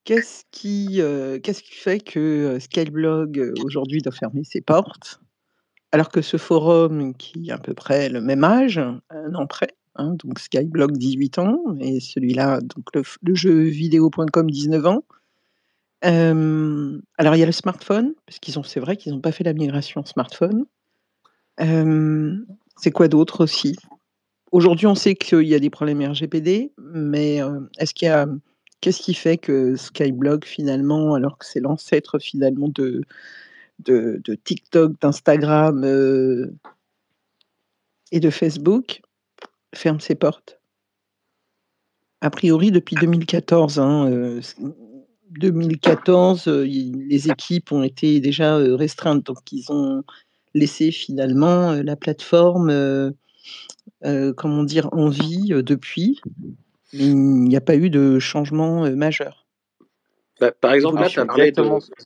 qu'est-ce qui fait que, Skyblog, aujourd'hui doit fermer ses portes? Alors que ce forum qui a à peu près le même âge, 1 an près, hein, donc Skyblog 18 ans et celui-là donc le jeuxvideo.com 19 ans. Alors il y a le smartphone, parce qu'ils ont c'est vrai qu'ils ont pas fait la migration smartphone. C'est quoi d'autre aussi? Aujourd'hui, on sait qu'il y a des problèmes RGPD, mais, est-ce qu'il y a qu'est-ce qui fait que Skyblog finalement, alors que c'est l'ancêtre finalement de TikTok, d'Instagram, et de Facebook, ferme ses portes? A priori depuis 2014, hein, 2014, il les équipes ont été déjà, restreintes, donc ils ont laissé finalement, la plateforme, comment dire? En vie, depuis, mais il n'y a pas eu de changement, majeur, Bah, par exemple, là, tu Alors as d'évolution. parlé exactement de. ce que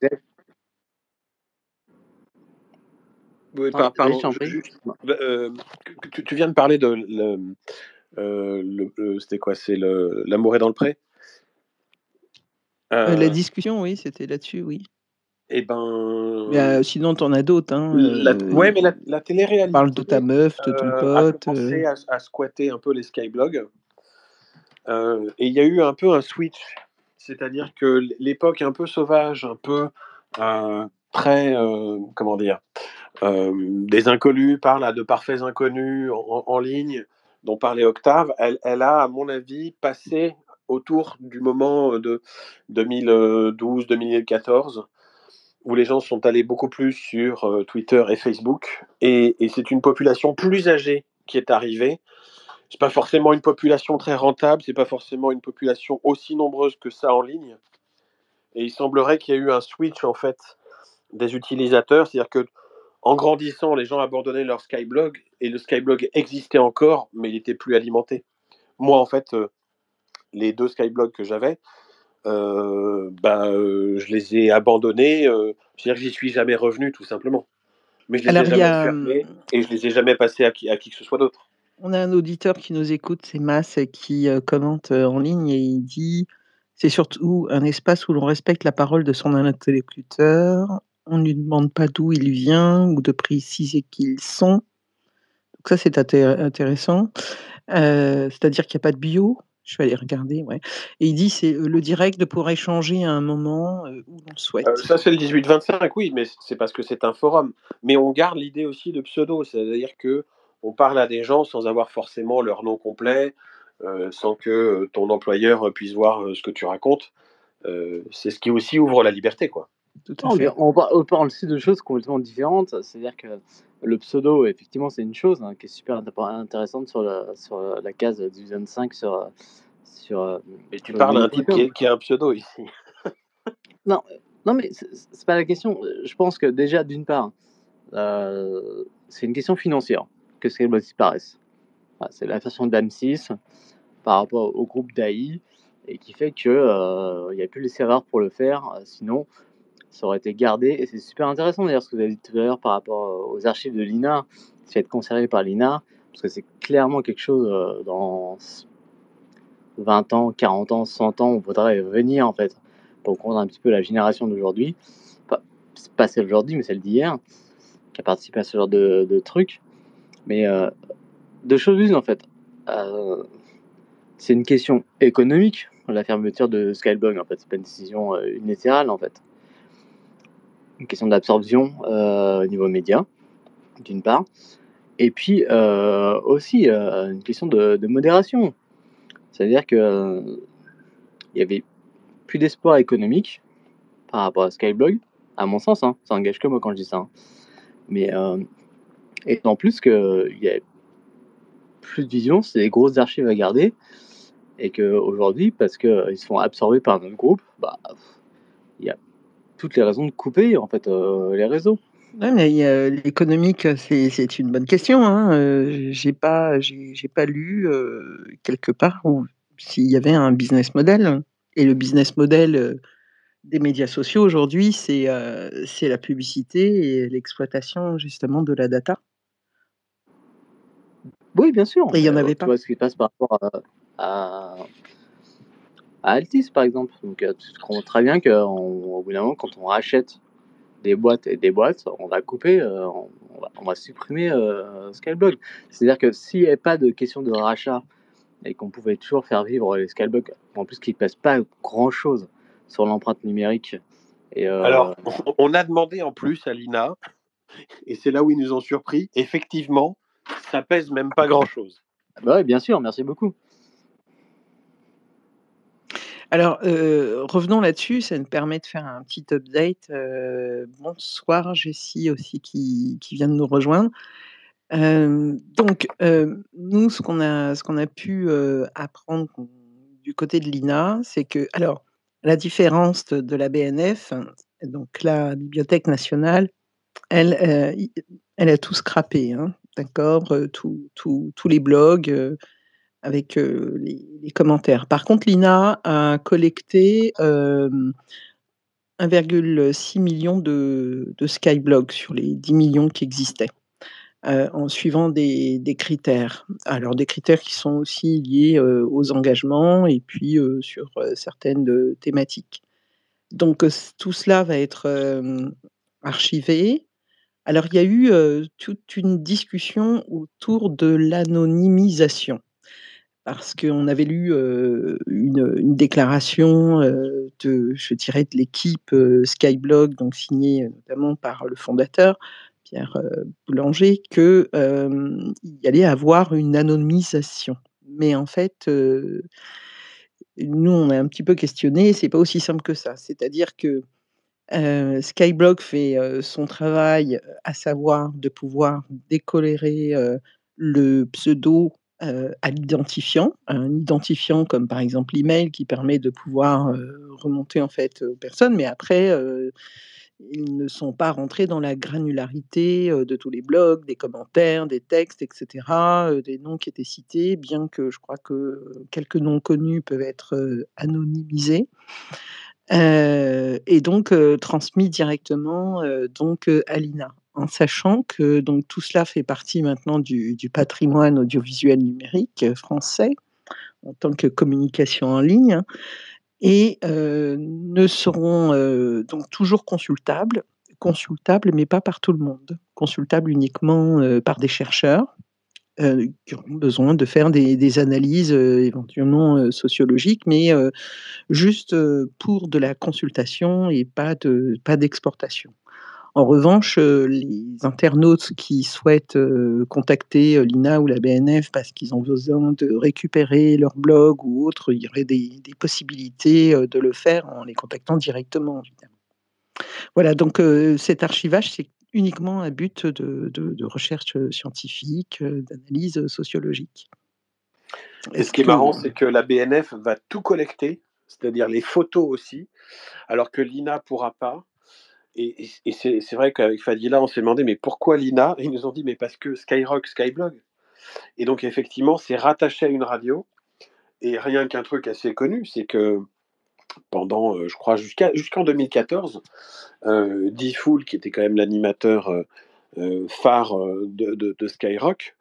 Oui, non, vas-y, je pardon, t'en prie. juste, tu viens de parler de c'était quoi? C'est l'amour est dans le pré? La Euh, discussion, oui, c'était là-dessus, oui. et Mais, ben, sinon tu en as d'autres, hein, ouais, mais la on parle de télé-réalité ta meuf, de ton a pote, commencé à squatter un peu les skyblogs. Et il y a eu un peu un switch, c'est-à-dire que l'époque un peu sauvage, un peu très, comment dire, des inconnus parlent à de parfaits inconnus en ligne, dont parlait Octave, elle a, à mon avis, passé autour du moment de 2012-2014, où les gens sont allés beaucoup plus sur Twitter et Facebook, et c'est une population plus âgée qui est arrivée. C'est pas forcément une population très rentable, c'est pas forcément une population aussi nombreuse que ça en ligne. Et il semblerait qu'il y ait eu un switch en fait des utilisateurs, c'est-à-dire que en grandissant, les gens abandonnaient leur Skyblog et le Skyblog existait encore, mais il était plus alimenté. Moi, en fait, les 2 Skyblogs que j'avais, je les ai abandonnés. C'est-à-dire que j'y suis jamais revenu, tout simplement. Mais je les ai alors il y jamais a, fermés et je les ai jamais passés à qui que ce soit d'autre. on a un auditeur qui nous écoute, c'est Mas, qui, commente, en ligne et il dit: «C'est surtout un espace où l'on respecte la parole de son interlocuteur. On ne lui demande pas d'où il vient ou de préciser qui ils sont». Donc ça, c'est intéressant. C'est-à-dire qu'il y a pas de bio? Je vais aller regarder, ouais et il dit: «C'est, le direct de pour échanger à un moment, où l'on le souhaite». Ça, c'est le 18-25, oui, mais c'est parce que c'est un forum. Mais on garde l'idée aussi de pseudo, c'est-à-dire que on parle à des gens sans avoir forcément leur nom complet, sans que ton employeur puisse voir ce que tu racontes. C'est ce qui aussi ouvre la liberté, quoi. Tout à Non, mais fait. on parle aussi de choses complètement différentes. C'est-à-dire que le pseudo, effectivement, c'est une chose, hein, qui est super intéressante sur la case 18-25 sur, Et tu sur parles à un type jeuxvideo.com. qui a un pseudo ici. Non, non, mais c'est pas la question. Je pense que déjà, d'une part, c'est une question financière, que ce qu'elle disparaisse. Voilà, c'est la façon d'Am6 par rapport au groupe d'AI et qui fait que il n'y a plus les serveurs pour le faire. Sinon, ça aurait été gardé. Et c'est super intéressant d'ailleurs ce que vous avez dit tout à l'heure par rapport aux archives de l'INA, qui va être conservé par l'INA. parce que c'est clairement quelque chose, dans 20 ans, 40 ans, 100 ans, on voudrait venir, en fait, pour comprendre un petit peu la génération d'aujourd'hui. C'est pas celle d'aujourd'hui, mais celle d'hier, qui a participé à ce genre de trucs. Mais, 2 choses l'une, en fait. C'est une question économique, la fermeture de Skyblog, en fait. C'est pas une décision, unilatérale, en fait. Une question d'absorption, au niveau média, d'une part. Et puis, aussi, une question de modération. C'est-à-dire que, il y avait plus d'espoir économique par rapport à Skyblog, à mon sens, hein. Ça engage que moi quand je dis ça, hein. Mais, et en plus qu'il y a plus de vision, c'est des grosses archives à garder et qu'aujourd'hui, parce qu'ils se font absorber par un autre groupe, bah, il y a toutes les raisons de couper, en fait, les réseaux. Ouais, mais l'économique, c'est une bonne question, hein, j'ai pas lu, quelque part où s'il y avait un business model et le business model, des médias sociaux aujourd'hui, c'est la publicité et l'exploitation justement de la data Oui, bien sûr, et il y mais, en avait tu pas. vois ce qui se passe par rapport à à Altis, par exemple. Donc, tu te comprends très bien qu'au bout d'un moment, quand on rachète des boîtes et des boîtes, on va couper, on va supprimer, Skyblog. C'est-à-dire que s'il y avait pas de question de rachat et qu'on pouvait toujours faire vivre les Skyblog, en plus qui ne pèsent pas grand-chose sur l'empreinte numérique et Alors, on a demandé en plus à l'INA, et c'est là où ils nous ont surpris. Effectivement, ça pèse même pas grand-chose. bah, ouais, bien sûr, merci beaucoup. Alors, revenons là-dessus, ça me permet de faire un petit update. Bonsoir Jessie aussi qui vient de nous rejoindre. Donc, nous ce qu'on a pu, apprendre du côté de l'INA, c'est que alors la différence de la BNF, donc la Bibliothèque nationale, elle, elle a tout scrappé, hein, d'accord? Tous les blogs, avec, les commentaires. Par contre, l'INA a collecté, 1,6 million de skyblogs sur les 10 millions qui existaient, en suivant des critères. Alors des critères qui sont aussi liés, aux engagements et puis, sur, certaines, thématiques. Donc, tout cela va être, archivé. Alors il y a eu, toute une discussion autour de l'anonymisation. Parce qu'on avait lu, une déclaration, je dirais de l'équipe, Skyblog, donc signée, notamment par le fondateur, Pierre, Boulanger, que, il y allait avoir une anonymisation. Mais en fait, nous on a un petit peu questionné, c'est pas aussi simple que ça. C'est-à-dire que, Skyblog fait, son travail, à savoir de pouvoir décolérer, le pseudo, à l'identifiant, un identifiant comme par exemple l'email qui permet de pouvoir, remonter en fait, aux personnes. Mais après, ils ne sont pas rentrés dans la granularité, de tous les blogs, des commentaires, des textes et cetera, des noms qui étaient cités, bien que je crois que, quelques noms connus peuvent être, anonymisés. Et donc transmis directement, donc à l'INA. En sachant que donc tout cela fait partie maintenant du patrimoine audiovisuel numérique, français, en tant que communication en ligne et ne seront, donc toujours consultables mais pas par tout le monde. Consultables uniquement, par des chercheurs, qui auront besoin de faire des analyses, éventuellement, sociologiques mais juste, pour de la consultation et pas d'exportation. En revanche, les internautes qui souhaitent, contacter, l'INA ou la BNF parce qu'ils ont besoin de récupérer leur blog ou autre, il y aurait des possibilités, de le faire en les contactant directement, évidemment. Voilà donc cet archivage, c'est uniquement à but de recherche, scientifique, d'analyse, sociologique. Et ce Est-ce qui est que marrant, c'est que la BNF va tout collecter, c'est-à-dire les photos aussi, alors que l'INA pourra pas. Et c'est vrai qu'avec Fadila, on s'est demandé, mais pourquoi l'INA? Ils nous ont dit, mais parce que Skyrock, Skyblog. Et donc, effectivement, c'est rattaché à une radio. Et rien qu'un truc assez connu, c'est que pendant, je crois, jusqu'en 2014, D-Fool, qui était quand même l'animateur phares de Skyrock,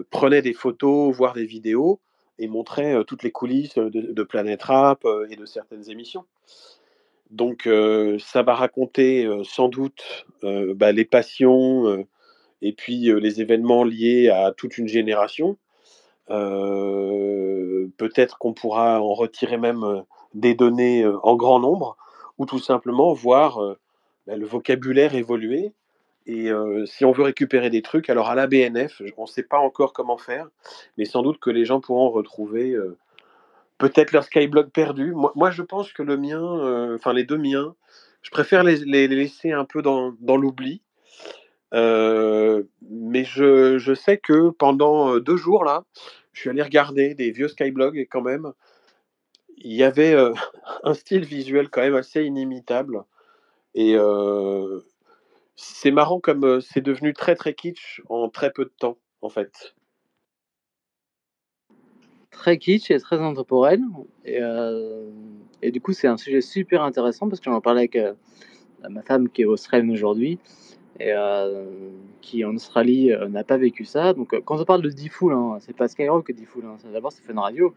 prenaient des photos, voire des vidéos, et montraient toutes les coulisses de Planet Rap et de certaines émissions. Donc ça va raconter sans doute les passions et puis les événements liés à toute une génération. Peut-être qu'on pourra en retirer même des données en grand nombre, ou tout simplement voir le vocabulaire évoluer. Et si on veut récupérer des trucs, alors à la BNF, on ne sait pas encore comment faire, mais sans doute que les gens pourront retrouver peut-être leur Skyblog perdu. Moi, je pense que le mien, enfin les deux miens, je préfère les laisser un peu dans l'oubli. Mais je sais que pendant 2 jours là, je suis allé regarder des vieux Skyblog et quand même, il y avait un style visuel quand même assez inimitable. Et c'est marrant comme c'est devenu très très kitsch en très peu de temps, en fait. Très kitsch et très intemporel. Et du coup, c'est un sujet super intéressant parce que j'en parlais avec ma femme qui est australienne aujourd'hui et qui en Australie n'a pas vécu ça. Donc, quand on parle de D-Fool, hein, c'est pas Skyrock que D-Fool, hein, d'abord c'est Fun Radio.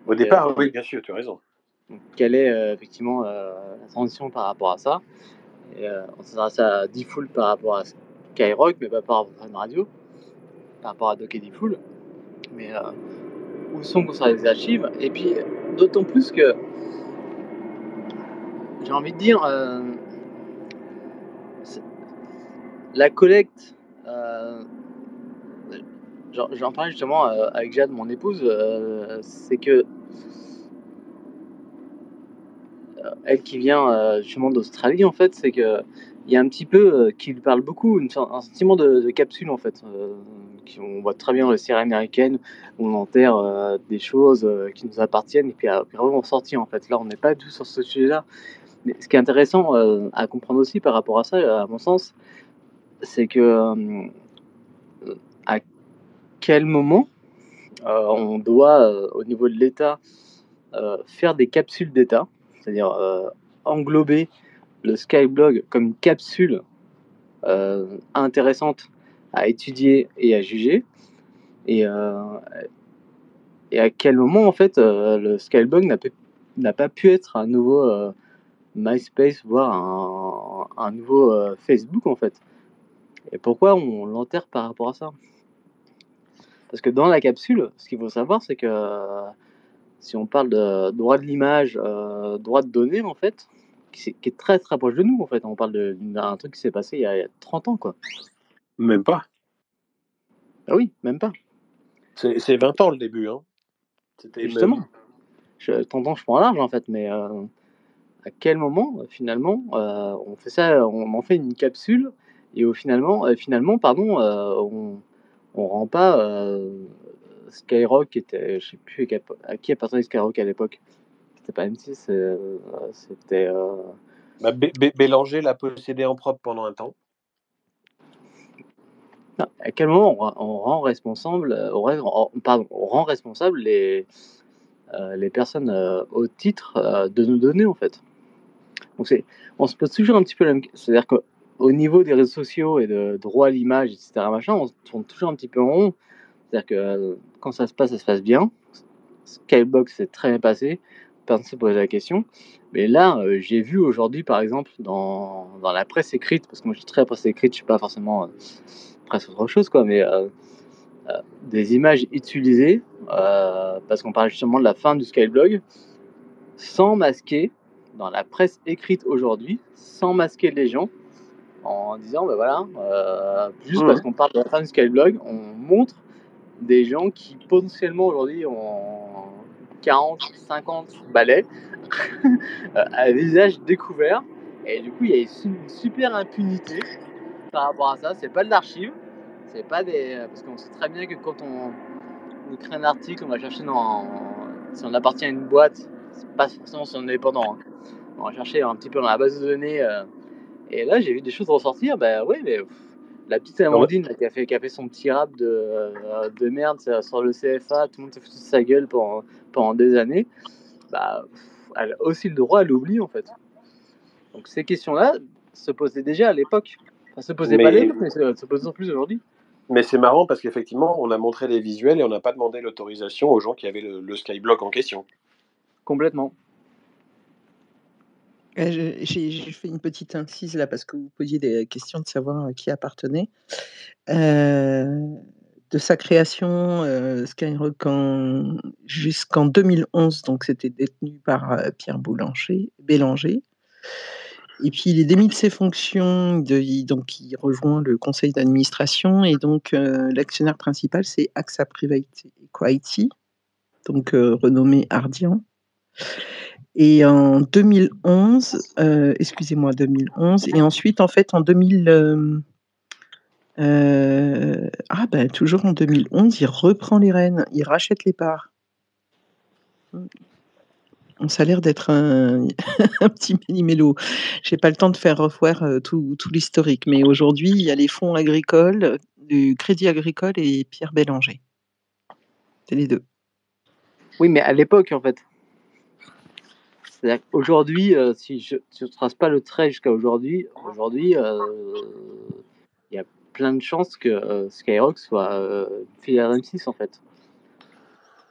Au départ, oui, bien sûr, tu as raison. Donc, quelle est effectivement la transition par rapport à ça? Et on s'adresse à D-Fool par rapport à Skyrock, mais pas par rapport à Fun Radio, par rapport à Doc et D-Fool. Mais où sont conservées les archives? Et puis, d'autant plus que j'ai envie de dire, la collecte, j'en parlais justement avec Jade, mon épouse, c'est que elle qui vient justement d'Australie, en fait, c'est que il y a un petit peu qui lui parle beaucoup, un sentiment de capsule, en fait. On voit très bien dans les séries américaines où on enterre des choses qui nous appartiennent et puis après on sortit, en fait. Là, on n'est pas du tout sur ce sujet-là. Mais ce qui est intéressant à comprendre aussi par rapport à ça, à mon sens, c'est que à quel moment on doit, au niveau de l'État, faire des capsules d'État, c'est-à-dire englober le Skyblog comme une capsule intéressante à étudier et à juger, et, euh, et à quel moment en fait le Skyblog n'a pas pu être un nouveau MySpace, voire un nouveau Facebook en fait. Et pourquoi on l'enterre par rapport à ça? Parce que dans la capsule, ce qu'il faut savoir, c'est que si on parle de droit de l'image, droit de données, en fait, qui est très très proche de nous, en fait. On parle d'un truc qui s'est passé il y a 30 ans, quoi. Même pas. Ah oui, même pas. C'est 20 ans le début, hein. Justement, 30 ans, je prends large, en fait, mais à quel moment, finalement, on fait ça, on en fait une capsule, et finalement, pardon, on rend pas Skyrock, qui était, je sais plus à qui appartenait Skyrock à l'époque. C'était pas M6, c'était. Bélanger l'a possédé en propre pendant un temps. Non, à quel moment on rend responsable, on rend responsable les personnes au titre de nos données, en fait. Donc on se pose toujours un petit peu la même question. C'est-à-dire qu'au niveau des réseaux sociaux et de droit à l'image, etc., machin, on se tourne toujours un petit peu en rond. C'est-à-dire que quand ça se passe bien. Skybox s'est très bien passé, personne ne s'est posé la question. Mais là, j'ai vu aujourd'hui, par exemple, dans la presse écrite, parce que moi je suis très presse écrite, je suis pas forcément presse autre chose, quoi, mais des images utilisées, parce qu'on parle justement de la fin du Skyblog, sans masquer, dans la presse écrite aujourd'hui, sans masquer les gens, en disant, ben voilà, juste parce qu'on parle de la fin du Skyblog, on montre des gens qui potentiellement aujourd'hui ont 40, 50 balais à visage découvert. Et du coup, il y a une super impunité par rapport à ça. C'est pas de l'archive, c'est pas des. Parce qu'on sait très bien que quand on écrit un article, on va chercher si on appartient à une boîte, c'est pas forcément si on est indépendant. Hein. On va chercher un petit peu dans la base de données. Et là, j'ai vu des choses ressortir. Bah oui, mais la petite Amandine là, qui a fait son petit rap de merde sur le CFA, tout le monde s'est foutu de sa gueule pendant des années. Bah, elle a aussi le droit à l'oubli, en fait. Donc ces questions-là se posaient déjà à l'époque, Ça se posait pas à Mais, l'époque, mais ça se pose en plus aujourd'hui. mais c'est marrant parce qu'effectivement, on a montré les visuels et on n'a pas demandé l'autorisation aux gens qui avaient le Skyblock en question. Complètement. J'ai fait une petite incise là parce que vous posiez des questions de savoir à qui appartenait. De sa création, Skyrock jusqu'en 2011, donc c'était détenu par Pierre Bélanger. Et puis il est démis de ses fonctions, donc il rejoint le conseil d'administration et donc l'actionnaire principal c'est AXA Private Equity, donc renommé Ardian. Et en 2011, excusez-moi, 2011, et ensuite en fait en 2000, toujours en 2011, il reprend les rênes, il rachète les parts. Ça a l'air d'être un un petit méli-mélo. J'ai pas le temps de faire revoir, tout l'historique, mais aujourd'hui, il y a les fonds agricoles, du Crédit Agricole et Pierre Bélanger. C'est les 2. Oui, mais à l'époque, en fait. C'est-à-dire qu'aujourd'hui, si je trace pas le trait jusqu'à aujourd'hui, il y a plein de chances que Skyrock soit filiale M6 en fait.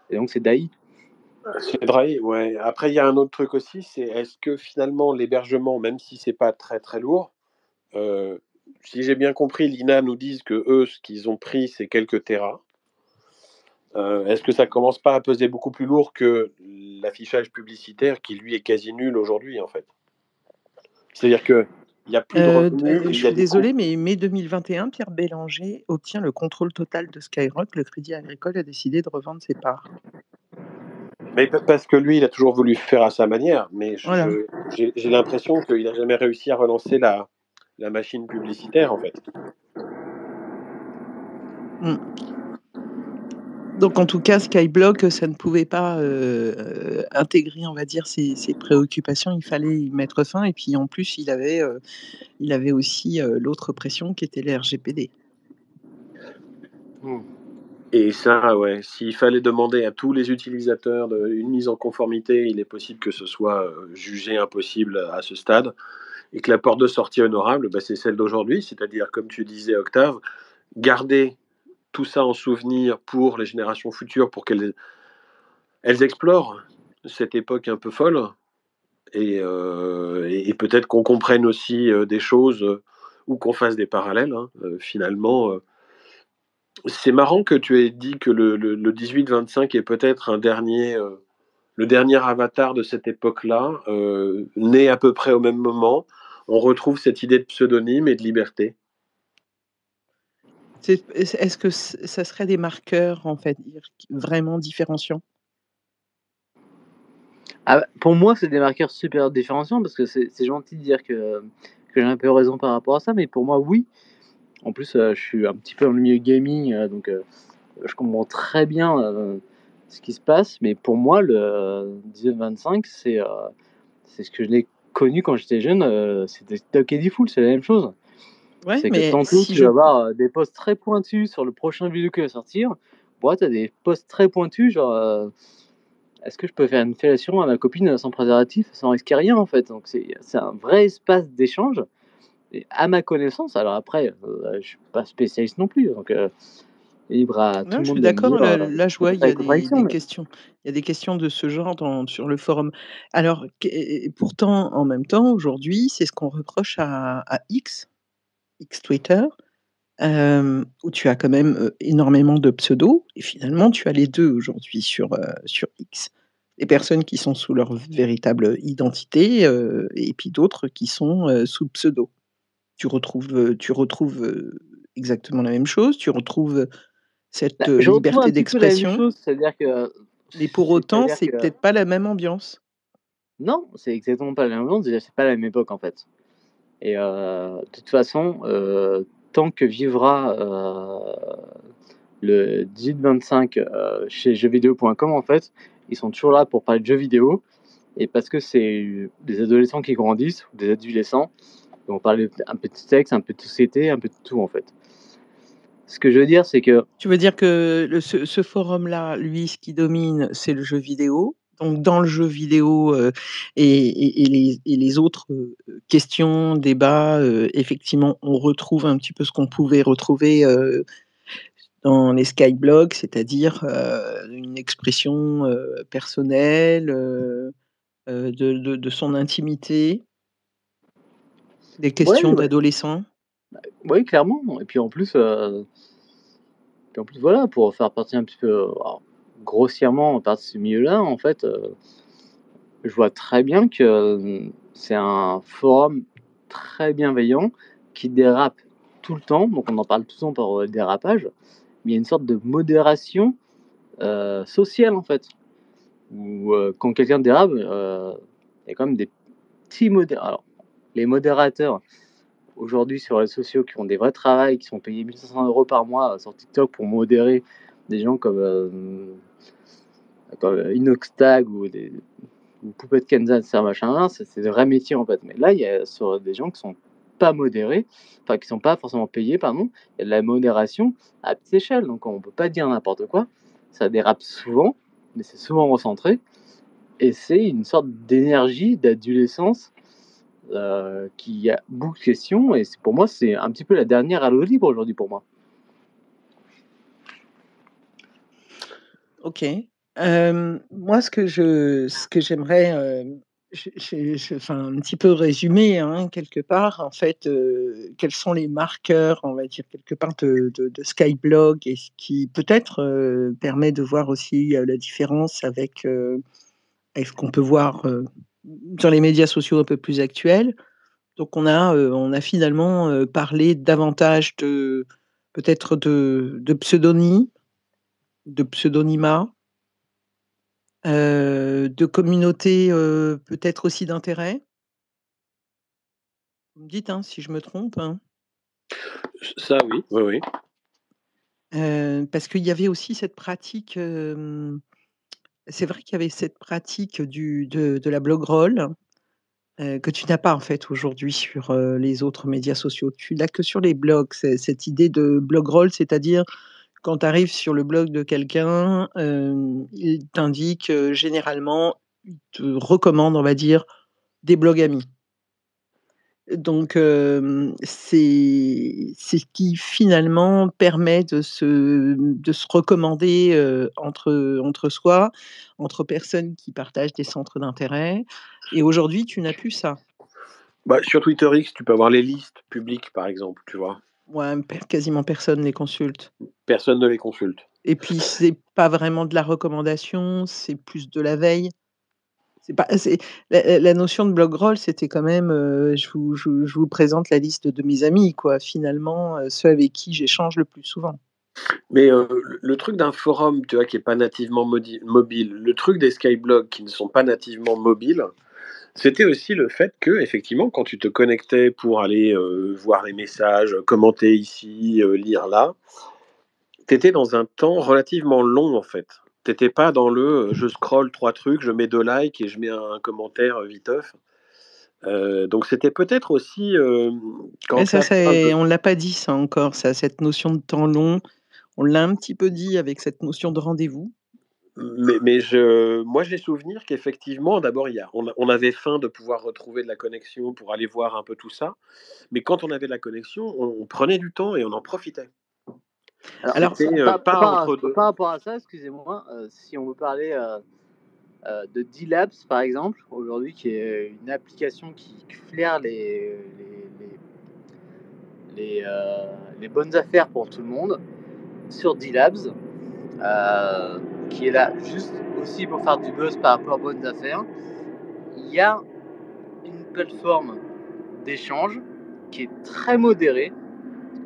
Et donc c'est Dai. C'est Dry, ouais. Après, il y a un autre truc aussi, c'est est-ce que finalement l'hébergement, même si c'est pas très très lourd, si j'ai bien compris, l'INA nous disent que eux, ce qu'ils ont pris, c'est quelques terras. Est-ce que ça commence pas à peser beaucoup plus lourd que l'affichage publicitaire qui lui est quasi nul aujourd'hui en fait? C'est-à-dire que il y a plus de revenus, Je il y a suis des coûts. désolée, mais mai 2021, Pierre Bélanger obtient le contrôle total de Skyrock. Le Crédit Agricole a décidé de revendre ses parts. Mais parce que lui, il a toujours voulu faire à sa manière, mais Voilà. j'ai l'impression qu'il n'a jamais réussi à relancer la machine publicitaire en fait. Donc en tout cas, Skyblock, ça ne pouvait pas intégrer, on va dire, ses préoccupations. Il fallait y mettre fin. Et puis en plus, il avait aussi l'autre pression qui était les RGPD. Et ça, ouais, s'il fallait demander à tous les utilisateurs une mise en conformité, il est possible que ce soit jugé impossible à ce stade. Et que la porte de sortie honorable, c'est celle d'aujourd'hui, c'est-à-dire, comme tu disais, Octave, garder tout ça en souvenir pour les générations futures, pour qu'elles explorent cette époque un peu folle, et peut-être qu'on comprenne aussi des choses ou qu'on fasse des parallèles, finalement. C'est marrant que tu aies dit que le 18-25 est peut-être le dernier avatar de cette époque-là, né à peu près au même moment. On retrouve cette idée de pseudonyme et de liberté. Est-ce que ça serait des marqueurs, en fait, vraiment différenciants? Pour moi, c'est des marqueurs super différenciants parce que c'est gentil de dire que j'ai un peu raison par rapport à ça, mais pour moi, oui. En plus, je suis un petit peu dans le milieu gaming, donc je comprends très bien ce qui se passe, mais pour moi, le 18-25, c'est ce que je l'ai connu quand j'étais jeune, c'était Duck Eddy Fool, c'est la même chose. Ouais, C'est que mais tantôt, si tu vas avoir des posts très pointus sur le prochain vidéo qui va sortir. Moi, tu as des posts très pointus, genre est-ce que je peux faire une fellation à ma copine sans préservatif, sans risquer rien en fait? Donc c'est un vrai espace d'échange. Et à ma connaissance, alors après, je suis pas spécialiste non plus, donc libre à tout Non, le je monde suis de me d'accord, dire là, je vois, il y la a contradiction. des Mais... questions. Il y a des questions de ce genre sur le forum. Alors, et pourtant, en même temps, aujourd'hui, c'est ce qu'on reproche à X Twitter, où tu as quand même énormément de pseudos. Et finalement, tu as les deux aujourd'hui sur X. Les personnes qui sont sous leur véritable identité et puis d'autres qui sont sous pseudo. Tu retrouves exactement la même chose, tu retrouves cette Je retrouve liberté un petit peu la même d'expression, chose, c'est-à-dire que. mais pour autant, C'est-à-dire c'est que. peut-être pas la même ambiance. Non, c'est exactement pas la même chose, déjà, c'est pas la même époque en fait. Et de toute façon, tant que vivra le 18-25 chez jeuxvideo.com, en fait, ils sont toujours là pour parler de jeux vidéo. Et parce que c'est des adolescents qui grandissent, ou des adolescents, ils vont parler un peu de sexe, un peu de société, un peu de tout en fait. Ce que je veux dire, c'est que. Tu veux dire que ce forum-là, lui, ce qui domine, c'est le jeu vidéo, Donc dans le jeu vidéo, et les autres, questions, débats, effectivement, on retrouve un petit peu ce qu'on pouvait retrouver, dans les skyblogs, c'est-à-dire, une expression, personnelle, de son intimité, des Ouais, questions ouais, d'adolescents. ouais, clairement. Et puis en plus, voilà, pour faire partie un petit peu, alors, grossièrement, partie de ce milieu-là, en fait, je vois très bien que, c'est un forum très bienveillant qui dérape tout le temps, donc on en parle tout le temps par, dérapage, mais il y a une sorte de modération, sociale, en fait, où, quand quelqu'un dérape, il y a quand même des petits alors, les modérateurs aujourd'hui sur les réseaux sociaux qui font des vrais travails, qui sont payés 1 500 € par mois, sur TikTok pour modérer des gens comme Inoxtag ou Poupette Kenza, ça machin, c'est des vrais métiers en fait. Mais là, il y a sur des gens qui sont pas modérés, enfin qui sont pas forcément payés, pardon, il y a de la modération à petite échelle, donc on peut pas dire n'importe quoi. Ça dérape souvent, mais c'est souvent recentré, et c'est une sorte d'énergie d'adolescence, qui a beaucoup de questions, et pour moi, c'est un petit peu la dernière Halo libre aujourd'hui pour moi. OK. Moi, ce que j'aimerais, enfin, un petit peu résumer, hein, quelque part, en fait, quels sont les marqueurs, on va dire, quelque part, de Skyblog, et ce qui peut-être, permet de voir aussi, la différence avec ce qu'on peut voir, dans les médias sociaux un peu plus actuels. Donc on a finalement, parlé davantage de peut-être de pseudonymat, de communautés, peut-être aussi d'intérêt? Vous me dites, hein, si je me trompe, hein? Ça, oui, oui, oui. Parce qu'il y avait aussi cette pratique, c'est vrai qu'il y avait cette pratique de la blogroll, que tu n'as pas en fait aujourd'hui sur, les autres médias sociaux. Tu l'as que sur les blogs, cette idée de blogroll, c'est-à-dire quand tu arrives sur le blog de quelqu'un, il t'indique, généralement, il te recommande, on va dire, des blogs amis. Donc, c'est ce qui finalement permet de se recommander, entre soi, entre personnes qui partagent des centres d'intérêt, et aujourd'hui, tu n'as plus ça. Bah, sur Twitter X, tu peux avoir les listes publiques, par exemple, tu vois? Ouais, quasiment personne les consulte, Personne ne les consulte. et puis c'est pas vraiment de la recommandation, c'est plus de la veille. C'est pas c'est la notion de blogroll, c'était quand même, je vous présente la liste de mes amis, quoi, finalement, ceux avec qui j'échange le plus souvent. Mais, le truc d'un forum, tu vois, qui est pas nativement mobile, le truc des skyblogs qui ne sont pas nativement mobiles, c'était aussi le fait que, effectivement, quand tu te connectais pour aller, voir les messages, commenter ici, lire là, tu étais dans un temps relativement long, en fait. Tu étais pas dans le, je scrolle 3 trucs, je mets 2 likes et je mets un commentaire, viteuf. Donc c'était peut-être aussi, Mais quand ça, ça parle c'est de on l'a pas dit ça encore, ça, cette notion de temps long. On l'a un petit peu dit avec cette notion de rendez-vous. mais moi j'ai souvenir qu'effectivement, d'abord, il y a on avait faim de pouvoir retrouver de la connexion pour aller voir un peu tout ça, mais quand on avait de la connexion, on prenait du temps et on en profitait. Alors, Alors, C'était, pas entre 2. par rapport à ça, excusez-moi, si on veut parler, de D-Labs, par exemple, aujourd'hui, qui est une application qui flaire les bonnes affaires pour tout le monde, sur D-Labs, qui est là juste aussi pour faire du buzz par rapport aux bonnes affaires, il y a une plateforme d'échange qui est très modérée,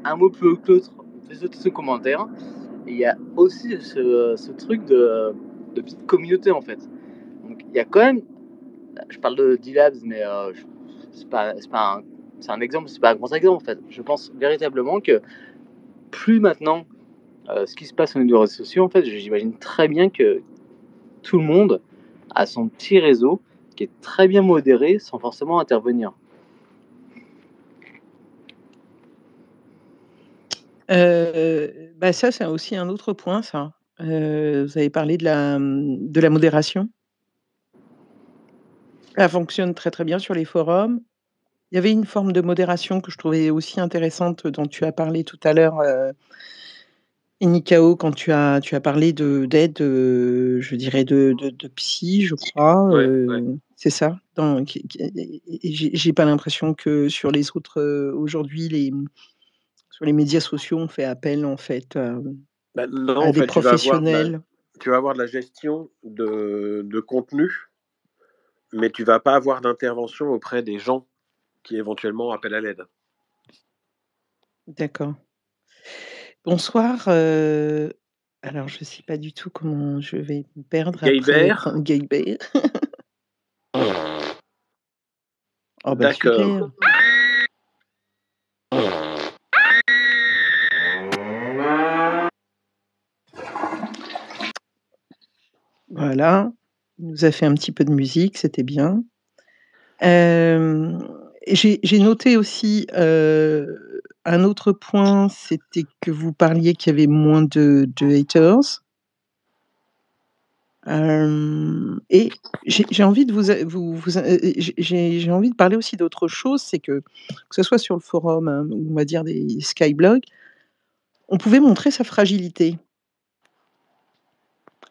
un mot plus haut que l'autre, on fait sauter ce commentaire. Et il y a aussi ce truc de petite communauté en fait. Donc il y a quand même, je parle de D-Labs, mais c'est un exemple, c'est pas un grand exemple en fait. Je pense véritablement que plus maintenant, ce qui se passe au niveau des réseaux sociaux, en fait, j'imagine très bien que tout le monde a son petit réseau qui est très bien modéré sans forcément intervenir. bah, ça, c'est aussi un autre point ça. Vous avez parlé de la modération. Elle fonctionne très, très bien sur les forums. Il y avait une forme de modération que je trouvais aussi intéressante, dont tu as parlé tout à l'heure, Nikao, quand tu as parlé d'aide, je dirais de psy, je crois, Ouais, ouais. c'est ça? Dans qui et j'ai pas l'impression que sur les autres, aujourd'hui, sur les médias sociaux, on fait appel, en fait, Bah, non, à en des fait, professionnels. tu vas avoir de la gestion de contenu, mais tu vas pas avoir d'intervention auprès des gens qui éventuellement appellent à l'aide. D'accord. Bonsoir, alors je sais pas du tout comment je vais me perdre après Gaibert, être un Guilbert. Oh bah d'accord. super! Voilà, il nous a fait un petit peu de musique, c'était bien. Hem, j'ai noté aussi, un autre point, c'était que vous parliez qu'il y avait moins de haters. Et j'ai envie de vous a j'ai envie de parler aussi d'autre chose, c'est que ce soit sur le forum, hein, ou on va dire des skyblogs, on pouvait montrer sa fragilité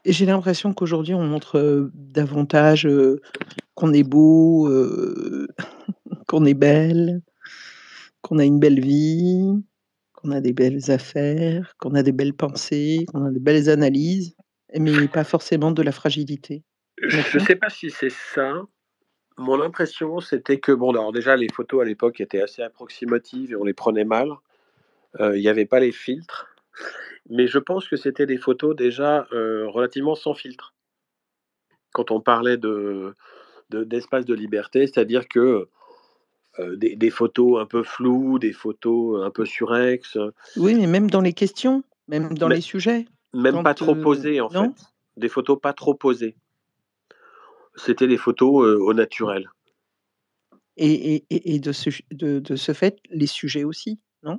et j'ai l'impression qu'aujourd'hui on montre, davantage, qu'on est beau, qu'on est belle, qu'on a une belle vie, qu'on a des belles affaires, qu'on a des belles pensées, qu'on a des belles analyses, mais pas forcément de la fragilité. Je me Je trompe? sais pas si c'est ça. Mon impression, c'était que bon, alors déjà les photos à l'époque étaient assez approximatives et on les prenait mal. Il y avait pas les filtres, mais je pense que c'était des photos déjà, relativement sans filtre. Quand on parlait d'espace de liberté, c'est-à-dire que, des photos un peu floues, des photos un peu surex, Oui, mais même dans les questions, même dans les mais sujets, même pas quand, trop posées, en fait. non? Des photos pas trop posées. C'était des photos, au naturel. Et de ce fait, les sujets aussi, non?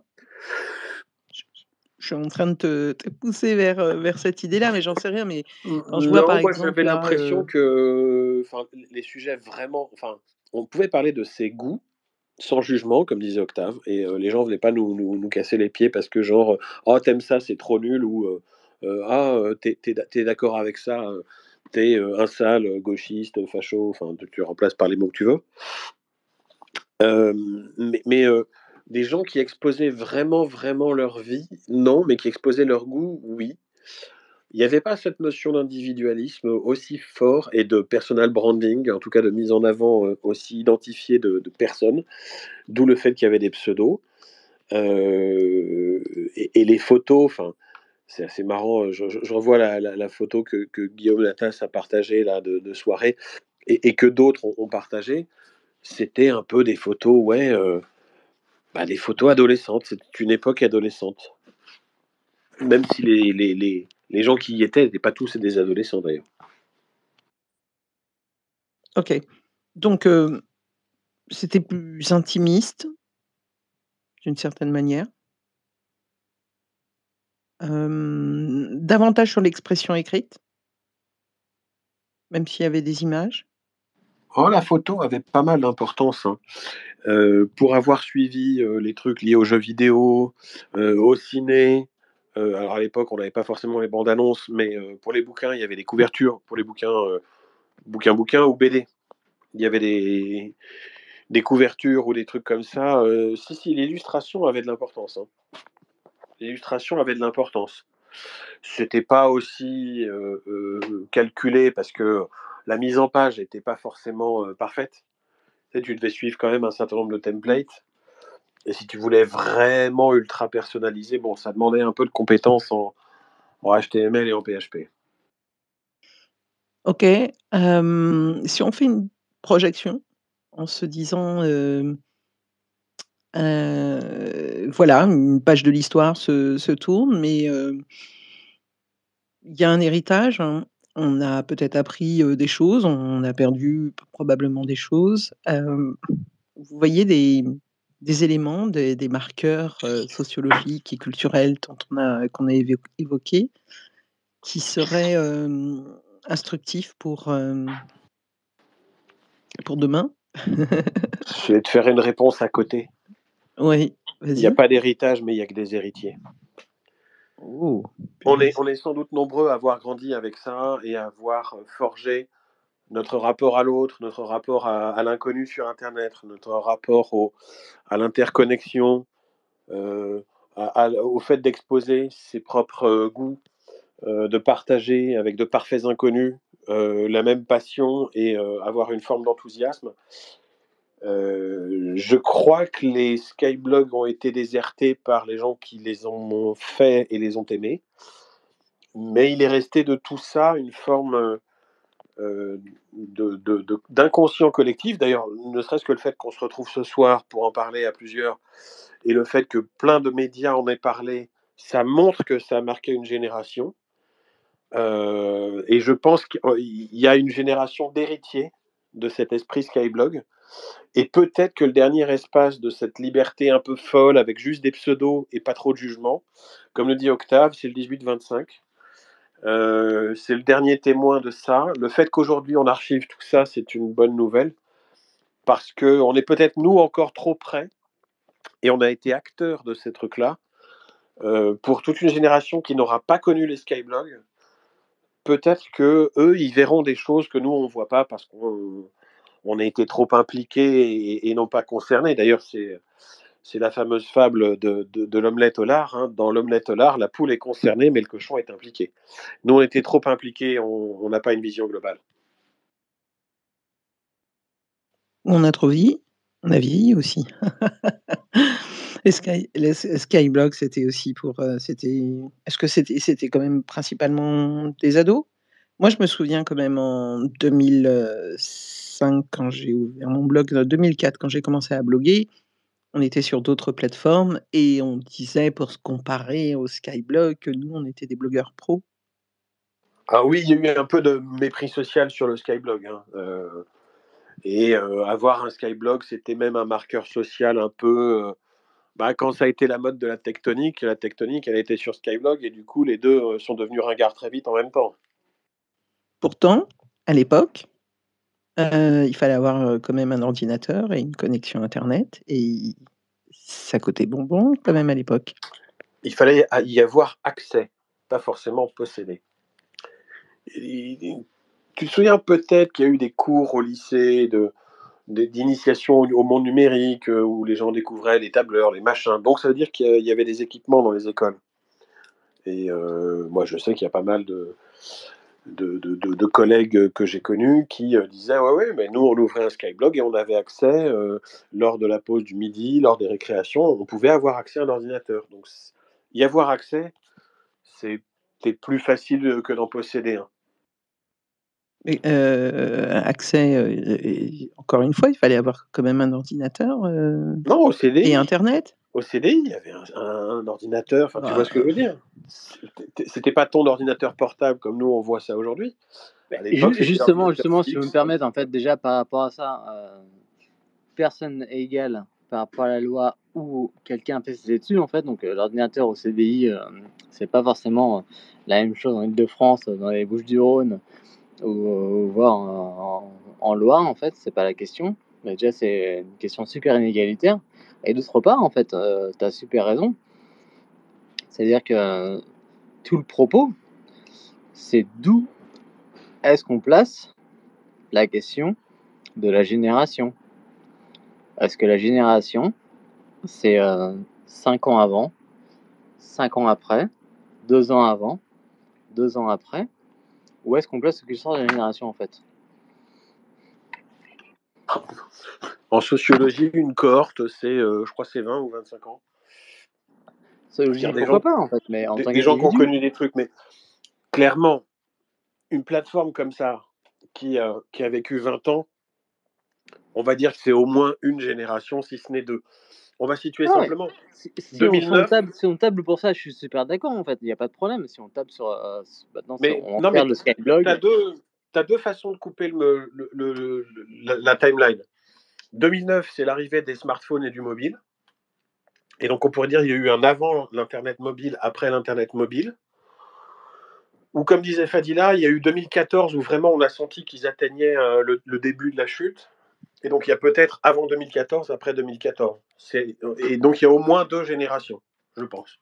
Je je suis en train de te pousser vers cette idée-là, mais j'en sais rien, mais quand je vois par Non, moi j'avais exemple là, l'impression que, enfin, les sujets vraiment, enfin, on pouvait parler de ses goûts sans jugement, comme disait Octave, et les gens venaient pas nous casser les pieds parce que genre, «Oh tu ça, c'est trop nul» ou «Ah, tu d'accord avec ça, tu un sale, gauchiste, facho», enfin tu remplaces par les mots que tu veux. Mais des gens qui exposaient vraiment, vraiment leur vie, non, mais qui exposaient leur goût, oui. Il y avait pas cette notion d'individualisme aussi fort et de personal branding, en tout cas de mise en avant, aussi identifiée de personnes, d'où le fait qu'il y avait des pseudos. Et les photos, enfin, c'est assez marrant, je revois la photo que Guillaume Latas a partagée là de soirée et que d'autres ont partagé. C'était un peu des photos, ouais, bah, des photos adolescentes. C'était une époque adolescente. Même si les gens qui y étaient n'étaient pas tous des adolescents d'ailleurs. OK, donc c'était plus intimiste, d'une certaine manière, davantage sur l'expression écrite, même s'il y avait des images? Oh, la photo avait pas mal d'importance, hein. Pour avoir suivi, les trucs liés aux jeux vidéo, au ciné, alors à l'époque, on n'avait pas forcément les bandes annonces, mais pour les bouquins, il y avait des couvertures pour les bouquins, bouquins ou BD. Il y avait des couvertures ou des trucs comme ça, si, l'illustration avait de l'importance, hein. L'illustration avait de l'importance. C'était pas aussi, calculé parce que la mise en page était pas forcément, parfaite. Tu sais, tu devais suivre quand même un certain nombre de templates. Et si tu voulais vraiment ultra personnaliser, bon, ça demandait un peu de compétences en HTML et en PHP. OK, si on fait une projection en se disant, voilà, une page de l'histoire se tourne, mais il y a un héritage, hein. On a peut-être appris, des choses, on a perdu probablement des choses. Vous voyez des éléments, des marqueurs, sociologiques et culturels dont qu'on a évoqués, qui seraient, instructifs pour, Pour demain? Je vais te faire une réponse à côté. Oui, Il n'y a vas-y. pas d'héritage, mais il y a que des héritiers. Oh, On punaise. est sans doute nombreux à avoir grandi avec ça et à avoir forgé notre rapport à l'autre, notre rapport à l'inconnu sur internet, notre rapport à l'interconnexion, au fait d'exposer ses propres goûts, de partager avec de parfaits inconnus la même passion et avoir une forme d'enthousiasme. Je crois que les skyblogs ont été désertés par les gens qui les ont fait et les ont aimés, mais il est resté de tout ça une forme d'inconscient collectif. D'ailleurs, ne serait-ce que le fait qu'on se retrouve ce soir pour en parler à plusieurs et le fait que plein de médias en aient parlé, ça montre que ça a marqué une génération. Et je pense qu'il y a une génération d'héritiers de cet esprit Skyblog. Et peut-être que le dernier espace de cette liberté un peu folle, avec juste des pseudos et pas trop de jugement, comme le dit Octave, c'est le 18-25. C'est le dernier témoin de ça. Le fait qu'aujourd'hui on archive tout ça, c'est une bonne nouvelle, parce qu'on est peut-être nous encore trop près, et on a été acteurs de ces trucs-là. Pour toute une génération qui n'aura pas connu les skyblogs, peut-être que eux, ils verront des choses que nous on voit pas parce qu'on a été trop impliqués et non pas concernés. D'ailleurs, c'est la fameuse fable de l'omelette au lard. Hein. Dans l'omelette au lard, la poule est concernée, mais le cochon est impliqué. Nous, on était trop impliqués, on n'a pas une vision globale. On a trop vieilli, on a vieilli aussi. Les Skyblog, c'était aussi pour, est-ce que c'était quand même principalement des ados? Moi, je me souviens quand même en 2005 quand j'ai ouvert mon blog, 2004 quand j'ai commencé à bloguer, on était sur d'autres plateformes et on disait pour se comparer aux Skyblog que nous, on était des blogueurs pros. Ah oui, il y a eu un peu de mépris social sur le Skyblog. Hein. Et avoir un Skyblog, c'était même un marqueur social un peu. Quand ça a été la mode de la tectonique, elle a été sur Skyblog et du coup, les deux sont devenus ringards très vite en même temps. Pourtant, à l'époque, il fallait avoir, quand même un ordinateur et une connexion internet et ça coûtait bonbon quand même à l'époque. Il fallait y avoir accès, pas forcément posséder. Et tu te souviens peut-être qu'il y a eu des cours au lycée d'initiation au monde numérique où les gens découvraient les tableurs, les machins. Donc ça veut dire qu'il y avait des équipements dans les écoles. Et moi, je sais qu'il y a pas mal de collègues que j'ai connus qui disaient ouais, ouais, mais nous, on ouvrait un Skyblog et on avait accès lors de la pause du midi, lors des récréations, on pouvait avoir accès à un ordinateur. Donc, y avoir accès, c'est plus facile que d'en posséder un. Mais, accès, et encore une fois, il fallait avoir quand même un ordinateur, Non, au et CDI. internet? Au CDI, il y avait un ordinateur, enfin, tu vois Bah, ce que je veux dire. C'était pas ton ordinateur portable comme nous, on voit ça aujourd'hui. À l'époque, c'était Justement, l'ordinateur justement, si je peux me fixe. permettre, en fait, déjà par rapport à ça, personne n'est égal par rapport à la loi ou quelqu'un a fait ses études, en fait. Donc, l'ordinateur au CDI, c'est pas forcément la même chose en Île-de-France, dans les Bouches-du-Rhône ou voire en Loire, en fait, c'est pas la question. Mais déjà, c'est une question super inégalitaire. Et d'autre part, en fait, tu as super raison. C'est-à-dire que tout le propos, c'est d'où est-ce qu'on place la question de la génération. Est-ce que la génération, c'est 5 ans avant, 5 ans après, 2 ans avant, 2 ans après, ou est-ce qu'on place ce qui sort de la génération en fait? En sociologie, une cohorte, c'est, je crois, c'est 20 ou 25 ans. Sociologie, Des pourquoi gens, pas en fait, mais en tant des gens qui ont qu'individu. connu des trucs, mais clairement, une plateforme comme ça, qui a vécu 20 ans, on va dire que c'est au moins une génération, si ce n'est deux. On va situer Non, mais simplement. si on 2009, table pour ça, je suis super d'accord en fait, il n'y a pas de problème. Si on table sur. Maintenant, mais on non, mais parle de Skyblog. t'as deux façons de couper la timeline. 2009, c'est l'arrivée des smartphones et du mobile. Et donc, on pourrait dire qu'il y a eu un avant l'Internet mobile, après l'Internet mobile. Ou comme disait Fadila, il y a eu 2014 où vraiment on a senti qu'ils atteignaient le début de la chute. Et donc, il y a peut-être avant 2014, après 2014. Et donc, il y a au moins 2 générations, je pense.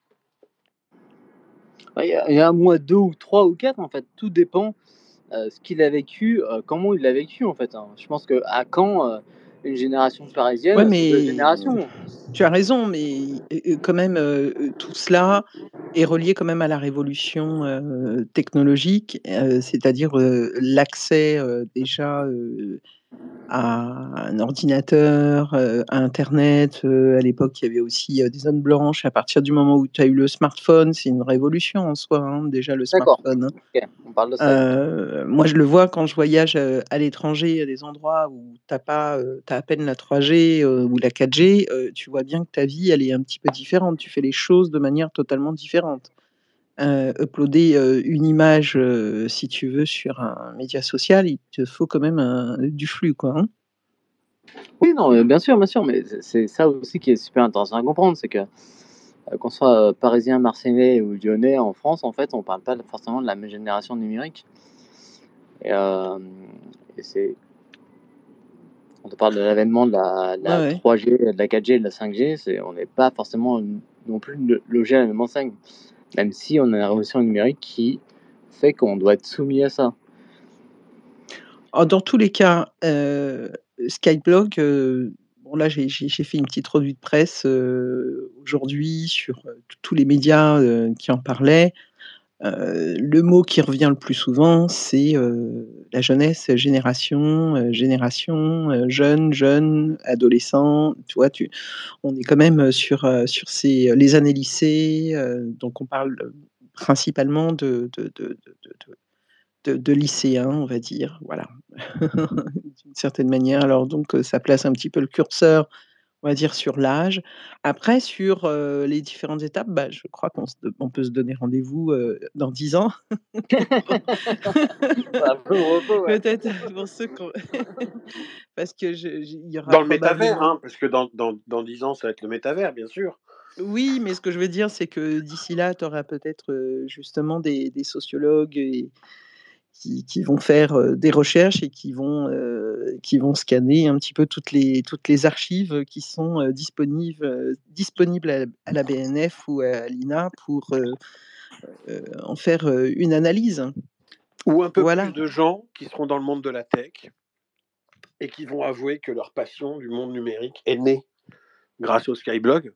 Il y a au moins 2 ou 3 ou 4 en fait, tout dépend, ce qu'il a vécu, comment il l'a vécu en fait, hein. Je pense qu'à Caen, une génération Ouais, parisienne, c'est 2 mais générations. tu as raison, mais quand même, tout cela est relié quand même à la révolution, technologique, c'est-à-dire, l'accès, déjà, à un ordinateur, à internet, à l'époque, il y avait aussi, des zones blanches. À partir du moment où tu as eu le smartphone, c'est une révolution en soi, hein, déjà le D'accord, smartphone, hein. OK, on parle de ça, OK. Moi, je le vois quand je voyage, à l'étranger, à des endroits où tu as pas, tu as à peine la 3G, ou la 4G, tu vois bien que ta vie, elle est un petit peu différente. Tu fais les choses de manière totalement différente. Uploader, une image, si tu veux, sur un média social, il te faut quand même du flux, quoi, hein? Oui, non, bien sûr, mais c'est ça aussi qui est super intéressant à comprendre, c'est que, qu'on soit, parisien, marseillais ou lyonnais en France, en fait, on parle pas forcément de la même génération numérique et c'est quand on parle de l'avènement de Ouais, la ouais. 3G, de la 4G et de la 5G, on n'est pas forcément non plus logé à la même enseigne, même si on a la révolution numérique qui fait qu'on doit être soumis à ça. Dans tous les cas, Skyblog, bon là, j'ai fait une petite revue de presse, aujourd'hui sur, tous les médias, qui en parlaient. Le mot qui revient le plus souvent, c'est, la jeunesse, génération, jeunes, adolescents. Tu vois? On est quand même, sur ces, les années lycée, donc on parle, principalement de lycéens, on va dire, voilà. D'une certaine manière, alors donc, ça place un petit peu le curseur, on va dire, sur l'âge. Après sur, les différentes étapes, bah, je crois on peut se donner rendez-vous, dans 10 ans Un peu au repos, ouais. peut-être pour ceux qu'on parce que je il y aura Dans le métavers, probablement hein, parce que dans 10 ans, ça va être le métavers, bien sûr. oui, mais ce que je veux dire, c'est que d'ici là, tu auras peut-être, justement des sociologues et qui vont faire, des recherches et qui vont scanner un petit peu toutes les archives, qui sont, disponibles à la BNF ou à l'INA pour, en faire, une analyse. Ou un peu plus Voilà. de gens qui seront dans le monde de la tech et qui vont avouer que leur passion du monde numérique est née grâce au Skyblog.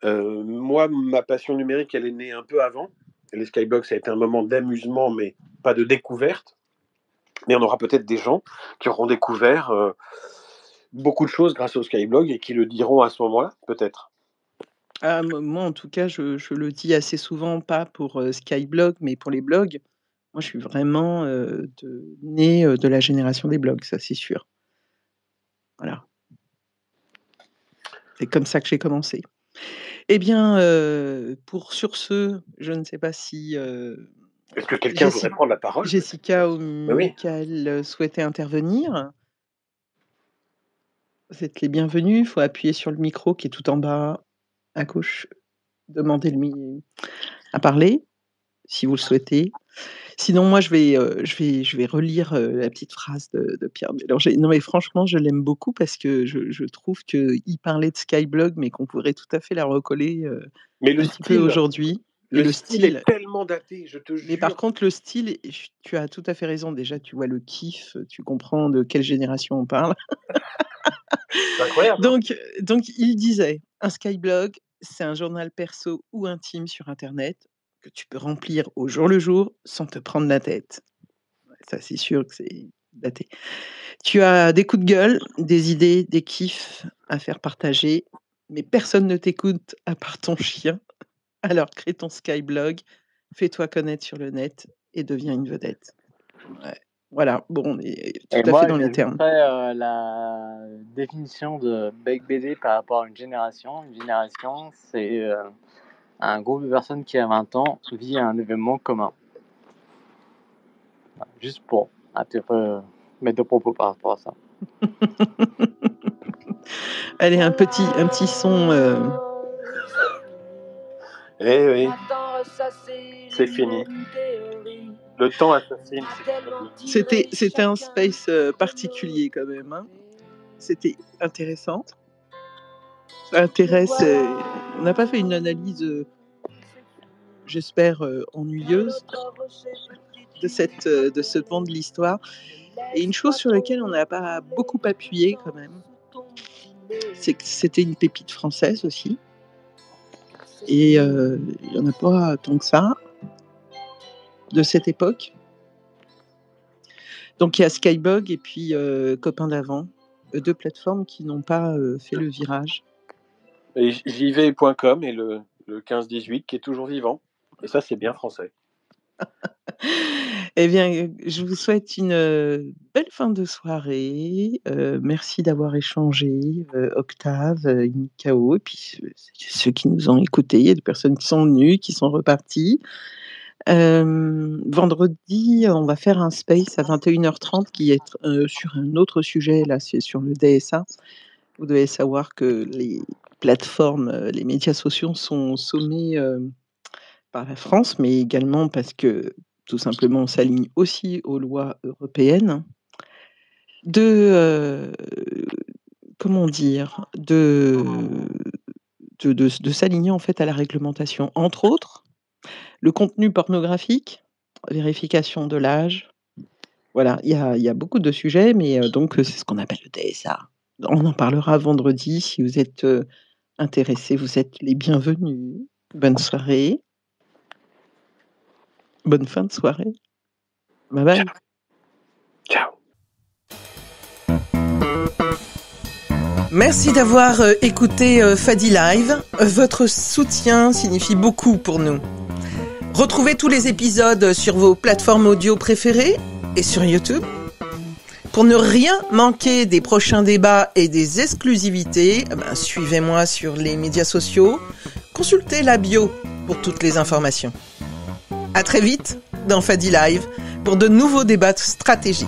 Moi, ma passion numérique, elle est née un peu avant. Les Skyblogs, ça a été un moment d'amusement, mais pas de découverte. Mais on aura peut-être des gens qui auront découvert beaucoup de choses grâce au Skyblog et qui le diront à ce moment-là, peut-être. Ah, moi, en tout cas, je le dis assez souvent, pas pour, Skyblog, mais pour les blogs. Moi, je suis vraiment, née, de la génération des blogs, ça, c'est sûr. Voilà. C'est comme ça que j'ai commencé. Eh bien, sur ce, je ne sais pas si, Est-ce que quelqu'un voudrait Jessi prendre la parole, peut-être? Jessica ou Ben oui. Michael, souhaitaient intervenir. Vous êtes les bienvenus, il faut appuyer sur le micro qui est tout en bas à gauche, demander à parler, si vous le souhaitez. Sinon, moi, je vais relire, la petite phrase de Pierre Bélanger. Non, mais franchement, je l'aime beaucoup parce que je trouve qu'il parlait de Skyblog, mais qu'on pourrait tout à fait la recoller, Mais le un petit peu style, aujourd'hui et le le style est style. tellement daté, je te Mais par jure. contre, le style, tu as tout à fait raison. Déjà, tu vois le kiff, tu comprends de quelle génération on parle. C'est incroyable, hein? Donc il disait: «Un Skyblog, c'est un journal perso ou intime sur internet que tu peux remplir au jour le jour sans te prendre la tête». Ouais, ça, c'est sûr que c'est daté. Tu as des coups de gueule, des idées, des kiffs à faire partager, mais personne ne t'écoute à part ton chien. Alors crée ton Skyblog, fais-toi connaître sur le net et deviens une vedette. Ouais. Voilà, bon, on est tout Et à fait moi, dans les termes. j'ajouterais, la définition de Bec BD par rapport à une génération. Une génération, c'est, un groupe de personnes qui, à 20 ans, vit un événement commun. Voilà, juste pour un petit peu mettre de propos par rapport à ça. Allez, un petit son, Eh oui, c'est fini. Le temps assassine, c'est c'était un space, particulier quand même, hein. c'était intéressant. Ça intéresse. On n'a pas fait une analyse, j'espère, ennuyeuse de ce pan de l'histoire. Et une chose sur laquelle on n'a pas beaucoup appuyé quand même, c'est que c'était une pépite française aussi. Et il n'y en a pas tant que ça de cette époque. Donc il y a Skyblog et puis Copains d'avant, 2 plateformes qui n'ont pas fait le virage. Et jv.com et le 15-18 qui est toujours vivant. Et ça, c'est bien français. Eh bien, je vous souhaite une belle fin de soirée. Merci d'avoir échangé, Octave, Mikao, et puis ceux qui nous ont écoutés. Il y a des personnes qui sont venues, qui sont reparties. Vendredi, on va faire un space à 21h30 qui est sur un autre sujet. Là, c'est sur le DSA. Vous devez savoir que les plateformes, les médias sociaux sont sommés par la France, mais également parce que tout simplement on s'aligne aussi aux lois européennes, de comment dire, de s'aligner en fait à la réglementation. Entre autres, le contenu pornographique, vérification de l'âge. Voilà, il y a beaucoup de sujets, mais donc c'est ce qu'on appelle le DSA. On en parlera vendredi. Si vous êtes intéressés, vous êtes les bienvenus. Bonne soirée. Bonne fin de soirée. Bye bye. Ciao. Merci d'avoir écouté Fadi Live. Votre soutien signifie beaucoup pour nous. Retrouvez tous les épisodes sur vos plateformes audio préférées et sur YouTube. Pour ne rien manquer des prochains débats et des exclusivités, suivez-moi sur les médias sociaux. Consultez la bio pour toutes les informations. À très vite dans Fadi Live pour de nouveaux débats stratégiques.